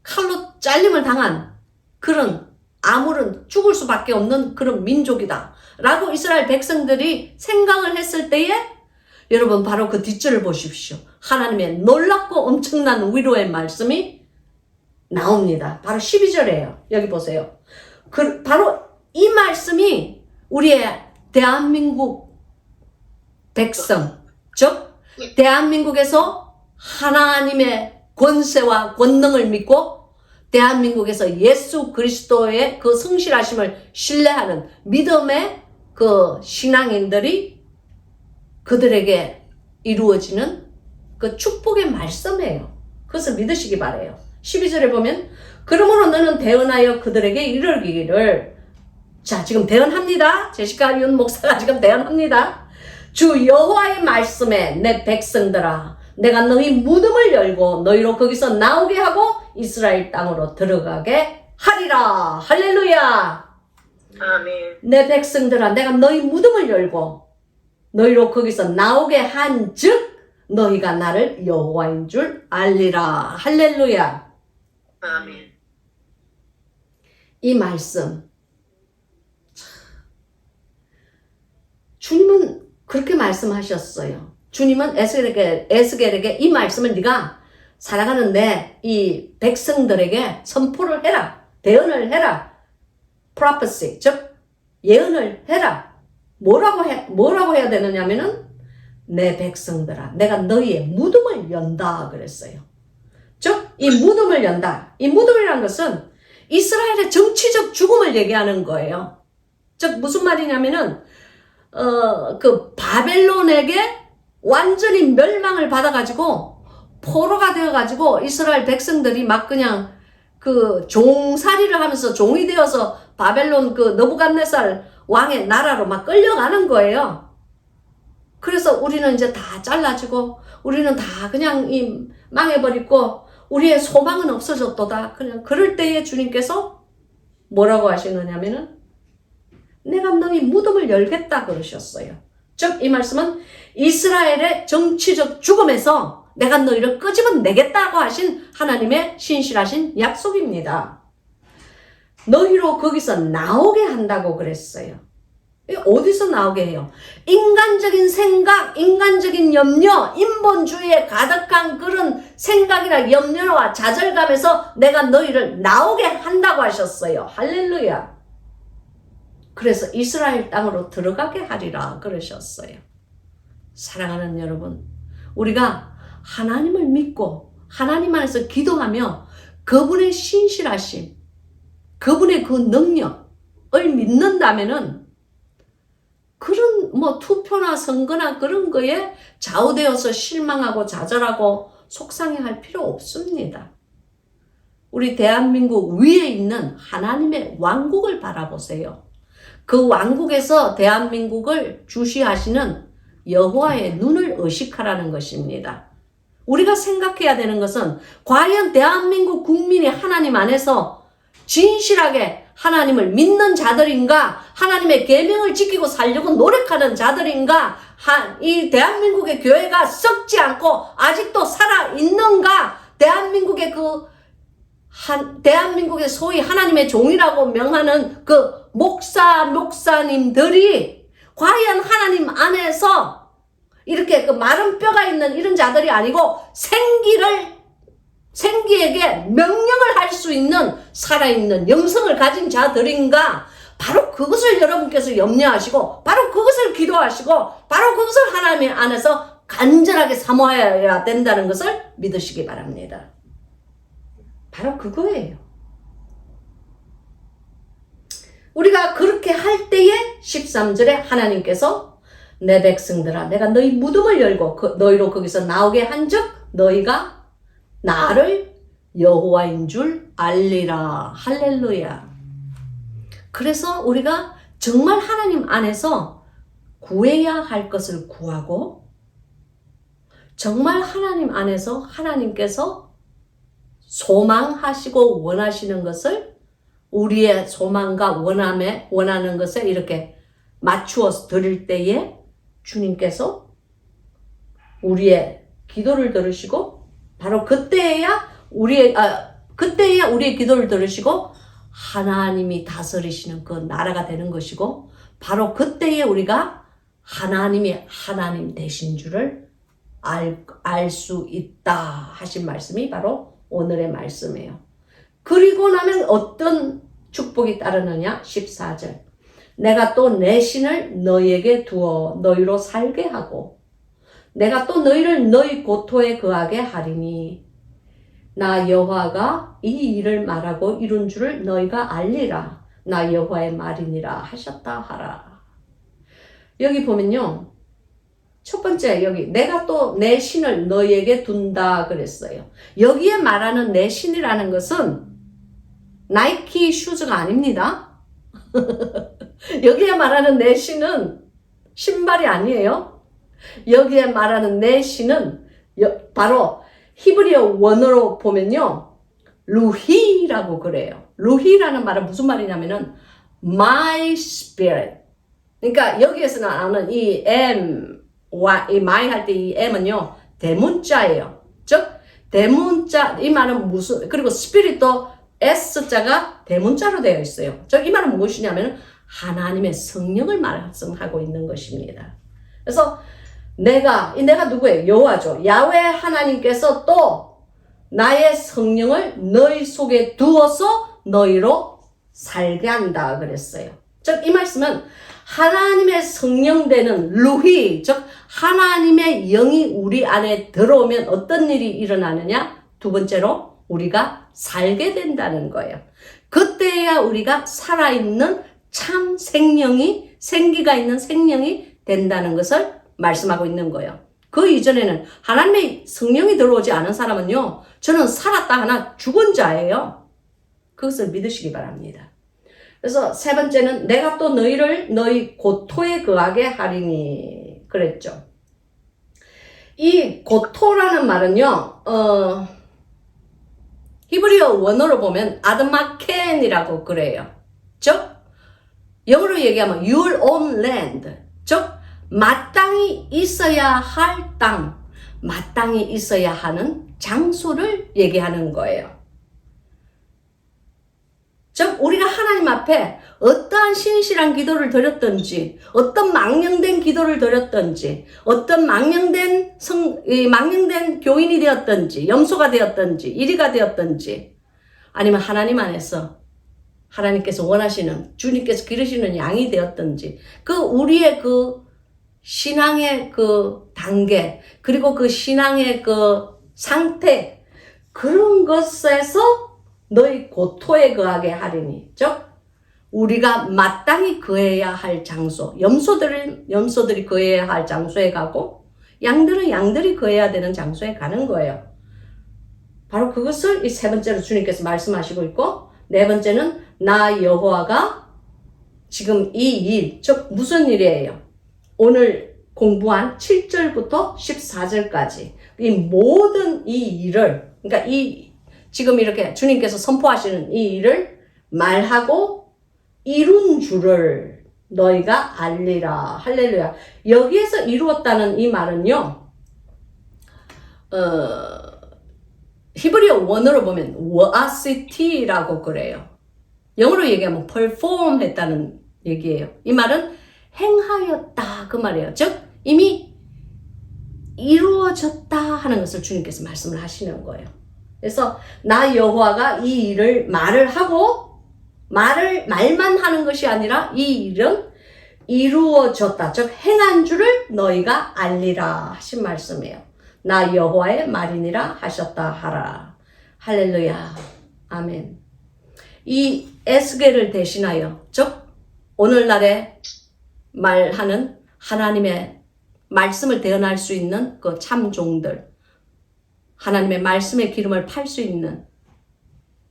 칼로 잘림을 당한 그런 아무런 죽을 수밖에 없는 그런 민족이다 라고 이스라엘 백성들이 생각을 했을 때에 여러분 바로 그 뒷줄을 보십시오. 하나님의 놀랍고 엄청난 위로의 말씀이 나옵니다. 바로 12절이에요. 여기 보세요. 바로 이 말씀이 우리의 대한민국 백성, 즉 대한민국에서 하나님의 권세와 권능을 믿고 대한민국에서 예수 그리스도의 그 성실하심을 신뢰하는 믿음의 그 신앙인들이 그들에게 이루어지는 그 축복의 말씀이에요. 그것을 믿으시기 바래요. 12절에 보면 그러므로 너는 대언하여 그들에게 이르기를, 자, 지금 대언합니다. 제시카 윤 목사가 지금 대언합니다. 주 여호와의 말씀에 내 백성들아, 내가 너희 무덤을 열고 너희로 거기서 나오게 하고 이스라엘 땅으로 들어가게 하리라. 할렐루야. 아멘. 내 백성들아, 내가 너희 무덤을 열고 너희로 거기서 나오게 한즉 너희가 나를 여호와인 줄 알리라. 할렐루야. 아멘. 이 말씀, 주님은 그렇게 말씀하셨어요. 주님은 에스겔에게 이 말씀을 네가 살아가는 내 이 백성들에게 선포를 해라. 대언을 해라. prophecy, 즉 예언을 해라. 뭐라고 해야 되느냐면은 내 백성들아, 내가 너희의 무덤을 연다 그랬어요. 즉 이 무덤을 연다. 이 무덤이라는 것은 이스라엘의 정치적 죽음을 얘기하는 거예요. 즉 무슨 말이냐면은 그 바벨론에게 완전히 멸망을 받아가지고 포로가 되어가지고 이스라엘 백성들이 막 그냥 그 종살이를 하면서 종이 되어서 바벨론 그 느부갓네살 왕의 나라로 막 끌려가는 거예요. 그래서 우리는 이제 다 잘라지고 우리는 다 그냥 망해버리고 우리의 소망은 없어졌도다. 그냥 그럴 때에 주님께서 뭐라고 하시느냐면은 내가 너희 무덤을 열겠다 그러셨어요. 즉 이 말씀은 이스라엘의 정치적 죽음에서 내가 너희를 끄집어내겠다고 하신 하나님의 신실하신 약속입니다. 너희로 거기서 나오게 한다고 그랬어요. 어디서 나오게 해요? 인간적인 생각, 인간적인 염려, 인본주의에 가득한 그런 생각이나 염려와 좌절감에서 내가 너희를 나오게 한다고 하셨어요. 할렐루야. 그래서 이스라엘 땅으로 들어가게 하리라 그러셨어요. 사랑하는 여러분, 우리가 하나님을 믿고 하나님 안에서 기도하며 그분의 신실하심, 그분의 그 능력을 믿는다면은 그런 투표나 선거나 그런 거에 좌우되어서 실망하고 좌절하고 속상해할 필요 없습니다. 우리 대한민국 위에 있는 하나님의 왕국을 바라보세요. 그 왕국에서 대한민국을 주시하시는 여호와의 눈을 의식하라는 것입니다. 우리가 생각해야 되는 것은 과연 대한민국 국민이 하나님 안에서 진실하게 하나님을 믿는 자들인가, 하나님의 계명을 지키고 살려고 노력하는 자들인가, 이 대한민국의 교회가 썩지 않고 아직도 살아있는가, 대한민국의 소위 하나님의 종이라고 명하는 그 목사님들이 과연 하나님 안에서 이렇게 그 마른 뼈가 있는 이런 자들이 아니고 생기에게 명령을 할 수 있는 살아있는 영성을 가진 자들인가, 바로 그것을 여러분께서 염려하시고 바로 그것을 기도하시고 바로 그것을 하나님 안에서 간절하게 사모해야 된다는 것을 믿으시기 바랍니다. 바로 그거예요. 우리가 그렇게 할 때에 13절에 하나님께서 내 백성들아, 내가 너희 무덤을 열고 너희로 거기서 나오게 한즉 너희가 나를 여호와인 줄 알리라. 할렐루야. 그래서 우리가 정말 하나님 안에서 구해야 할 것을 구하고 정말 하나님 안에서 하나님께서 소망하시고 원하시는 것을 우리의 소망과 원하는 것에 이렇게 맞추어서 드릴 때에 주님께서 우리의 기도를 들으시고 바로 그때야 우리의 기도를 들으시고 하나님이 다스리시는 그 나라가 되는 것이고 바로 그때에 우리가 하나님이 하나님 되신 줄을 알 수 있다 하신 말씀이 바로 오늘의 말씀이에요. 그리고 나면 어떤 축복이 따르느냐? 14절. 내가 또 내 신을 너희에게 두어 너희로 살게 하고 내가 또 너희를 너희 고토에 거하게 하리니 나 여호와가 이 일을 말하고 이룬 줄을 너희가 알리라. 나 여호와의 말이니라 하셨다 하라. 여기 보면요. 첫 번째 여기 내가 또 내 신을 너희에게 둔다 그랬어요. 여기에 말하는 내 신이라는 것은 나이키 슈즈가 아닙니다. 여기에 말하는 내 신은 신발이 아니에요. 여기에 말하는 내 신은 바로 히브리어 원어로 보면요. 루히라고 그래요. 루히라는 말은 무슨 말이냐면은 my spirit. 그러니까 여기에서 나오는 이 M, 이 my 할 때 이 M은요. 대문자예요. 즉 대문자 이 말은 무슨 그리고 spirit도 S자가 대문자로 되어 있어요. 즉 이 말은 무엇이냐면 하나님의 성령을 말씀하고 있는 것입니다. 그래서 내가 누구예요? 여호와죠. 야훼 하나님께서 또 나의 성령을 너희 속에 두어서 너희로 살게 한다 그랬어요. 즉 이 말씀은 하나님의 성령 되는 루히, 즉 하나님의 영이 우리 안에 들어오면 어떤 일이 일어나느냐? 두 번째로 우리가 살게 된다는 거예요. 그때야 우리가 살아있는 참 생명이, 생기가 있는 생명이 된다는 것을 말씀하고 있는 거예요. 그 이전에는 하나님의 성령이 들어오지 않은 사람은요, 저는 살았다 하나 죽은 자예요. 그것을 믿으시기 바랍니다. 그래서 세 번째는 내가 또 너희를 너희 고토에 거하게 하리니 그랬죠. 이 고토라는 말은요, 히브리어 원어로 보면 아드마켄이라고 그래요. 즉 영어로 얘기하면 your own land, 즉 마땅히 있어야 할 땅, 마땅히 있어야 하는 장소를 얘기하는 거예요. 즉 우리가 하나님 앞에 어떠한 신실한 기도를 드렸든지, 어떤 망령된 기도를 드렸든지, 어떤 망령된 교인이 되었든지, 염소가 되었든지, 이리가 되었든지, 아니면 하나님 안에서 하나님께서 원하시는, 주님께서 기르시는 양이 되었든지, 그 우리의 그 신앙의 그 단계, 그리고 그 신앙의 그 상태, 그런 것에서 너희 고토에 거하게 하리니. 즉, 우리가 마땅히 거해야 할 장소, 염소들이 거해야 할 장소에 가고, 양들은 양들이 거해야 되는 장소에 가는 거예요. 바로 그것을 이 세 번째로 주님께서 말씀하시고 있고, 네 번째는 나 여호와가 지금 이 일, 즉 무슨 일이에요? 오늘 공부한 7절부터 14절까지 이 모든 이 일을, 그러니까 지금 이렇게 주님께서 선포하시는 이 일을 말하고 이룬 줄을 너희가 알리라. 할렐루야. 여기에서 이루었다는 이 말은요, 히브리어 원어로 보면 와시티라고 그래요. 영어로 얘기하면 perform 했다는 얘기예요. 이 말은 행하였다 그 말이에요. 즉 이미 이루어졌다 하는 것을 주님께서 말씀을 하시는 거예요. 그래서 나 여호와가 이 일을 말을 하고 말만 하는 것이 아니라 이 일은 이루어졌다. 즉 행한 줄을 너희가 알리라 하신 말씀이에요. 나 여호와의 말이니라 하셨다 하라. 할렐루야. 아멘. 이 에스겔을 대신하여, 즉 오늘날에 말하는 하나님의 말씀을 대언할 수 있는 그 참종들, 하나님의 말씀의 기름을 팔 수 있는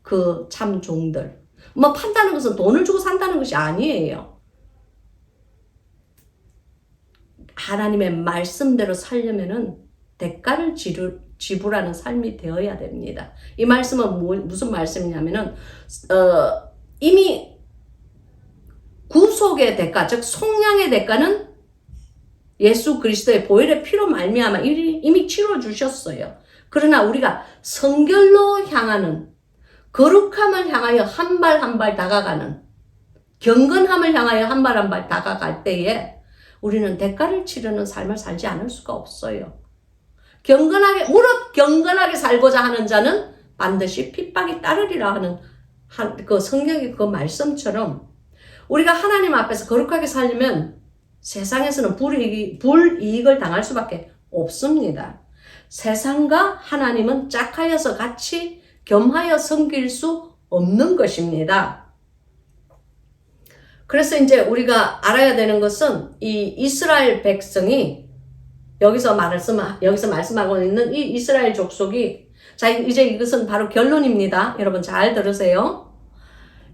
그 참종들. 뭐 판다는 것은 돈을 주고 산다는 것이 아니에요. 하나님의 말씀대로 살려면은 대가를 지불하는 삶이 되어야 됩니다. 이 말씀은 무슨 말씀이냐면은 이미 구속의 대가, 즉 속량의 대가는 예수 그리스도의 보혈의 피로 말미암아 이미 치러 주셨어요. 그러나 우리가 성결로 향하는, 거룩함을 향하여 한 발 한 발 다가가는, 경건함을 향하여 한 발 한 발 다가갈 때에 우리는 대가를 치르는 삶을 살지 않을 수가 없어요. 무릇 경건하게 살고자 하는 자는 반드시 핍박이 따르리라 하는 그 성경의 그 말씀처럼 우리가 하나님 앞에서 거룩하게 살려면 세상에서는 불이익을 당할 수밖에 없습니다. 세상과 하나님은 짝하여서 같이 겸하여 섬길 수 없는 것입니다. 그래서 이제 우리가 알아야 되는 것은 이 이스라엘 백성이 여기서 말씀하고 있는 이 이스라엘 족속이, 자, 이제 이것은 바로 결론입니다. 여러분 잘 들으세요.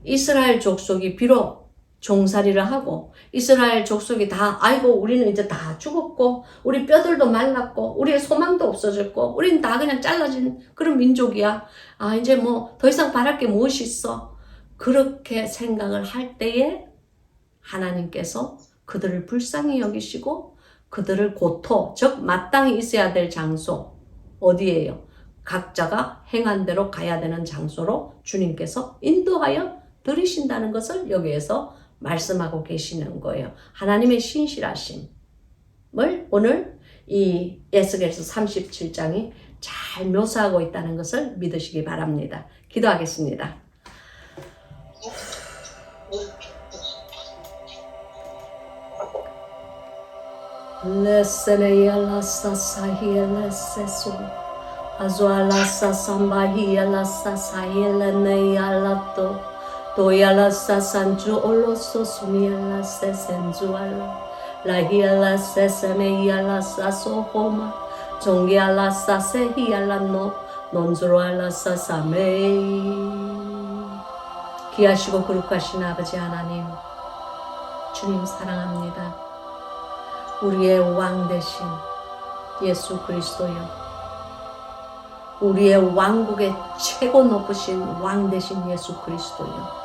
이스라엘 족속이 비록 종살이를 하고 이스라엘 족속이 다 아이고 우리는 이제 다 죽었고 우리 뼈들도 말랐고 우리의 소망도 없어졌고 우리는 다 그냥 잘라진 그런 민족이야. 아 이제 뭐 더 이상 바랄 게 무엇이 있어. 그렇게 생각을 할 때에 하나님께서 그들을 불쌍히 여기시고 그들을 고토, 즉 마땅히 있어야 될 장소 어디예요? 각자가 행한 대로 가야 되는 장소로 주님께서 인도하여 들이신다는 것을 여기에서 말씀하고 계시는 거예요. 하나님의 신실하심을 오늘 이 에스겔서 37장이 잘 묘사하고 있다는 것을 믿으시기 바랍니다. 기도하겠습니다. Toyala sanju oloso sumiala se senzuala la hiala se semeyala sa sohoma 종기ala sa sehiala no 논주로ala sa samei. 귀하시고 거룩하신 아버지 하나님, 주님 사랑합니다. 우리의 왕 되신 예수 그리스도여, 우리의 왕국의 최고 높으신 왕 되신 예수 그리스도여,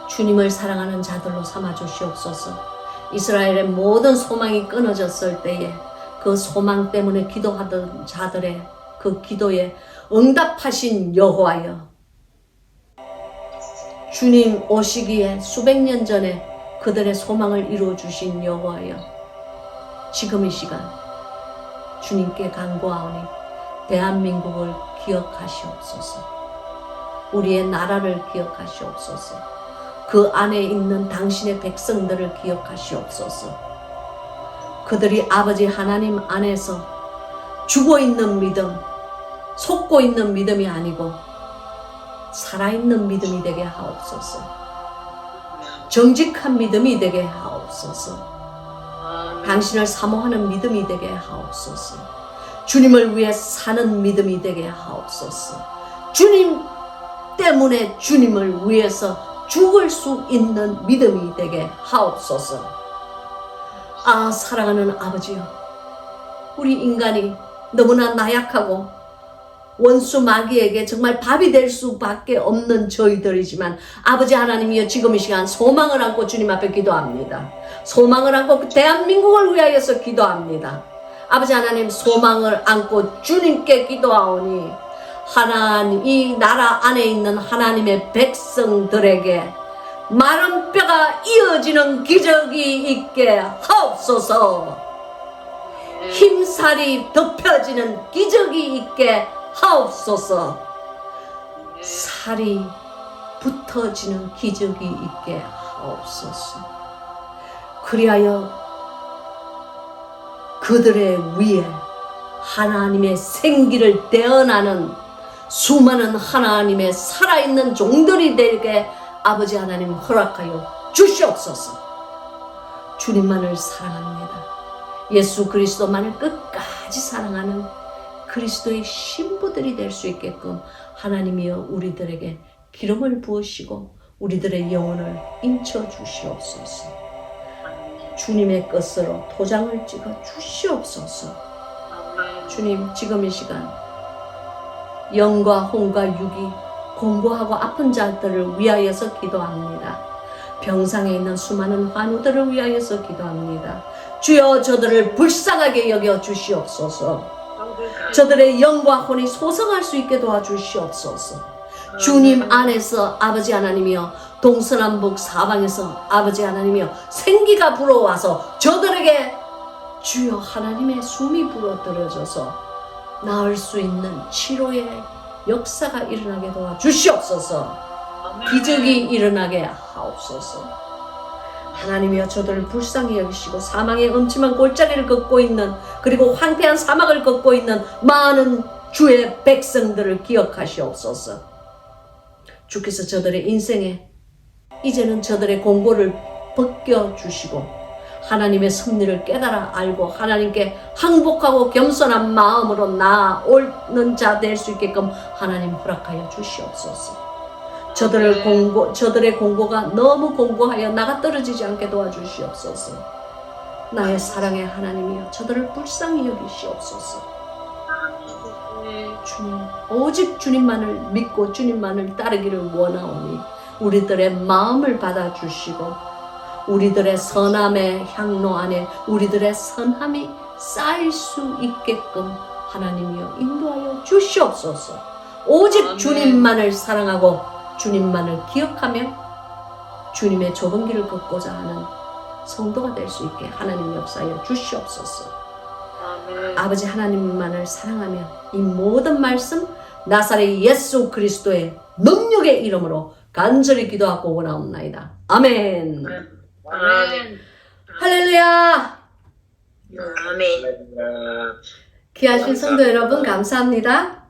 주님을 사랑하는 자들로 삼아 주시옵소서. 이스라엘의 모든 소망이 끊어졌을 때에 그 소망 때문에 기도하던 자들의 그 기도에 응답하신 여호와여, 주님 오시기에 수백 년 전에 그들의 소망을 이루어 주신 여호와여, 지금 이 시간 주님께 간구하오니 대한민국을 기억하시옵소서. 우리의 나라를 기억하시옵소서. 그 안에 있는 당신의 백성들을 기억하시옵소서. 그들이 아버지 하나님 안에서 죽어있는 믿음, 속고 있는 믿음이 아니고 살아있는 믿음이 되게 하옵소서. 정직한 믿음이 되게 하옵소서. 당신을 사모하는 믿음이 되게 하옵소서. 주님을 위해 사는 믿음이 되게 하옵소서. 주님 때문에 주님을 위해서 죽을 수 있는 믿음이 되게 하옵소서. 아, 사랑하는 아버지여, 우리 인간이 너무나 나약하고 원수 마귀에게 정말 밥이 될 수밖에 없는 저희들이지만 아버지 하나님이여, 지금 이 시간 소망을 안고 주님 앞에 기도합니다. 소망을 안고 대한민국을 위하여서 기도합니다. 아버지 하나님, 소망을 안고 주님께 기도하오니 하나님, 이 나라 안에 있는 하나님의 백성들에게 마른 뼈가 이어지는 기적이 있게 하옵소서. 힘살이 덮여지는 기적이 있게 하옵소서. 살이 붙어지는 기적이 있게 하옵소서. 그리하여 그들의 위에 하나님의 생기를 떼어나는 수많은 하나님의 살아있는 종들이 되게 아버지 하나님 허락하여 주시옵소서. 주님만을 사랑합니다. 예수 그리스도만을 끝까지 사랑하는 그리스도의 신부들이 될 수 있게끔 하나님이여 우리들에게 기름을 부으시고 우리들의 영혼을 인쳐 주시옵소서. 주님의 것으로 도장을 찍어 주시옵소서. 주님, 지금 이 시간 영과 혼과 육이 공고하고 아픈 자들을 위하여서 기도합니다. 병상에 있는 수많은 환우들을 위하여서 기도합니다. 주여, 저들을 불쌍하게 여겨 주시옵소서. 저들의 영과 혼이 소성할 수 있게 도와주시옵소서. 주님 안에서 아버지 하나님이여, 동서남북 사방에서 아버지 하나님이여 생기가 불어와서 저들에게 주여 하나님의 숨이 불어들어져서 나을 수 있는 치료의 역사가 일어나게 도와주시옵소서. 기적이 일어나게 하옵소서. 하나님이여 저들을 불쌍히 여기시고 사망의 음침한 골짜기를 걷고 있는, 그리고 황폐한 사막을 걷고 있는 많은 주의 백성들을 기억하시옵소서. 주께서 저들의 인생에 이제는 저들의 공고를 벗겨주시고 하나님의 섭리를 깨달아 알고 하나님께 항복하고 겸손한 마음으로 나아오는 자 될 수 있게끔 하나님 허락하여 주시옵소서. 저들의 공고가 너무 공고하여 나가 떨어지지 않게 도와주시옵소서. 나의 사랑의 하나님이여 저들을 불쌍히 여기시옵소서. 주님, 오직 주님만을 믿고 주님만을 따르기를 원하오니 우리들의 마음을 받아주시고 우리들의 선함의 향로 안에 우리들의 선함이 쌓일 수 있게끔 하나님이여 인도하여 주시옵소서. 오직 아멘. 주님만을 사랑하고 주님만을 기억하며 주님의 좁은 길을 걷고자 하는 성도가 될 수 있게 하나님 역사하여 주시옵소서. 아멘. 아버지 하나님만을 사랑하며 이 모든 말씀 나사렛 예수 그리스도의 능력의 이름으로 간절히 기도하고 원하옵나이다. 아멘. 아멘. 할렐루야. 아멘. 귀하신 성도 여러분 감사합니다.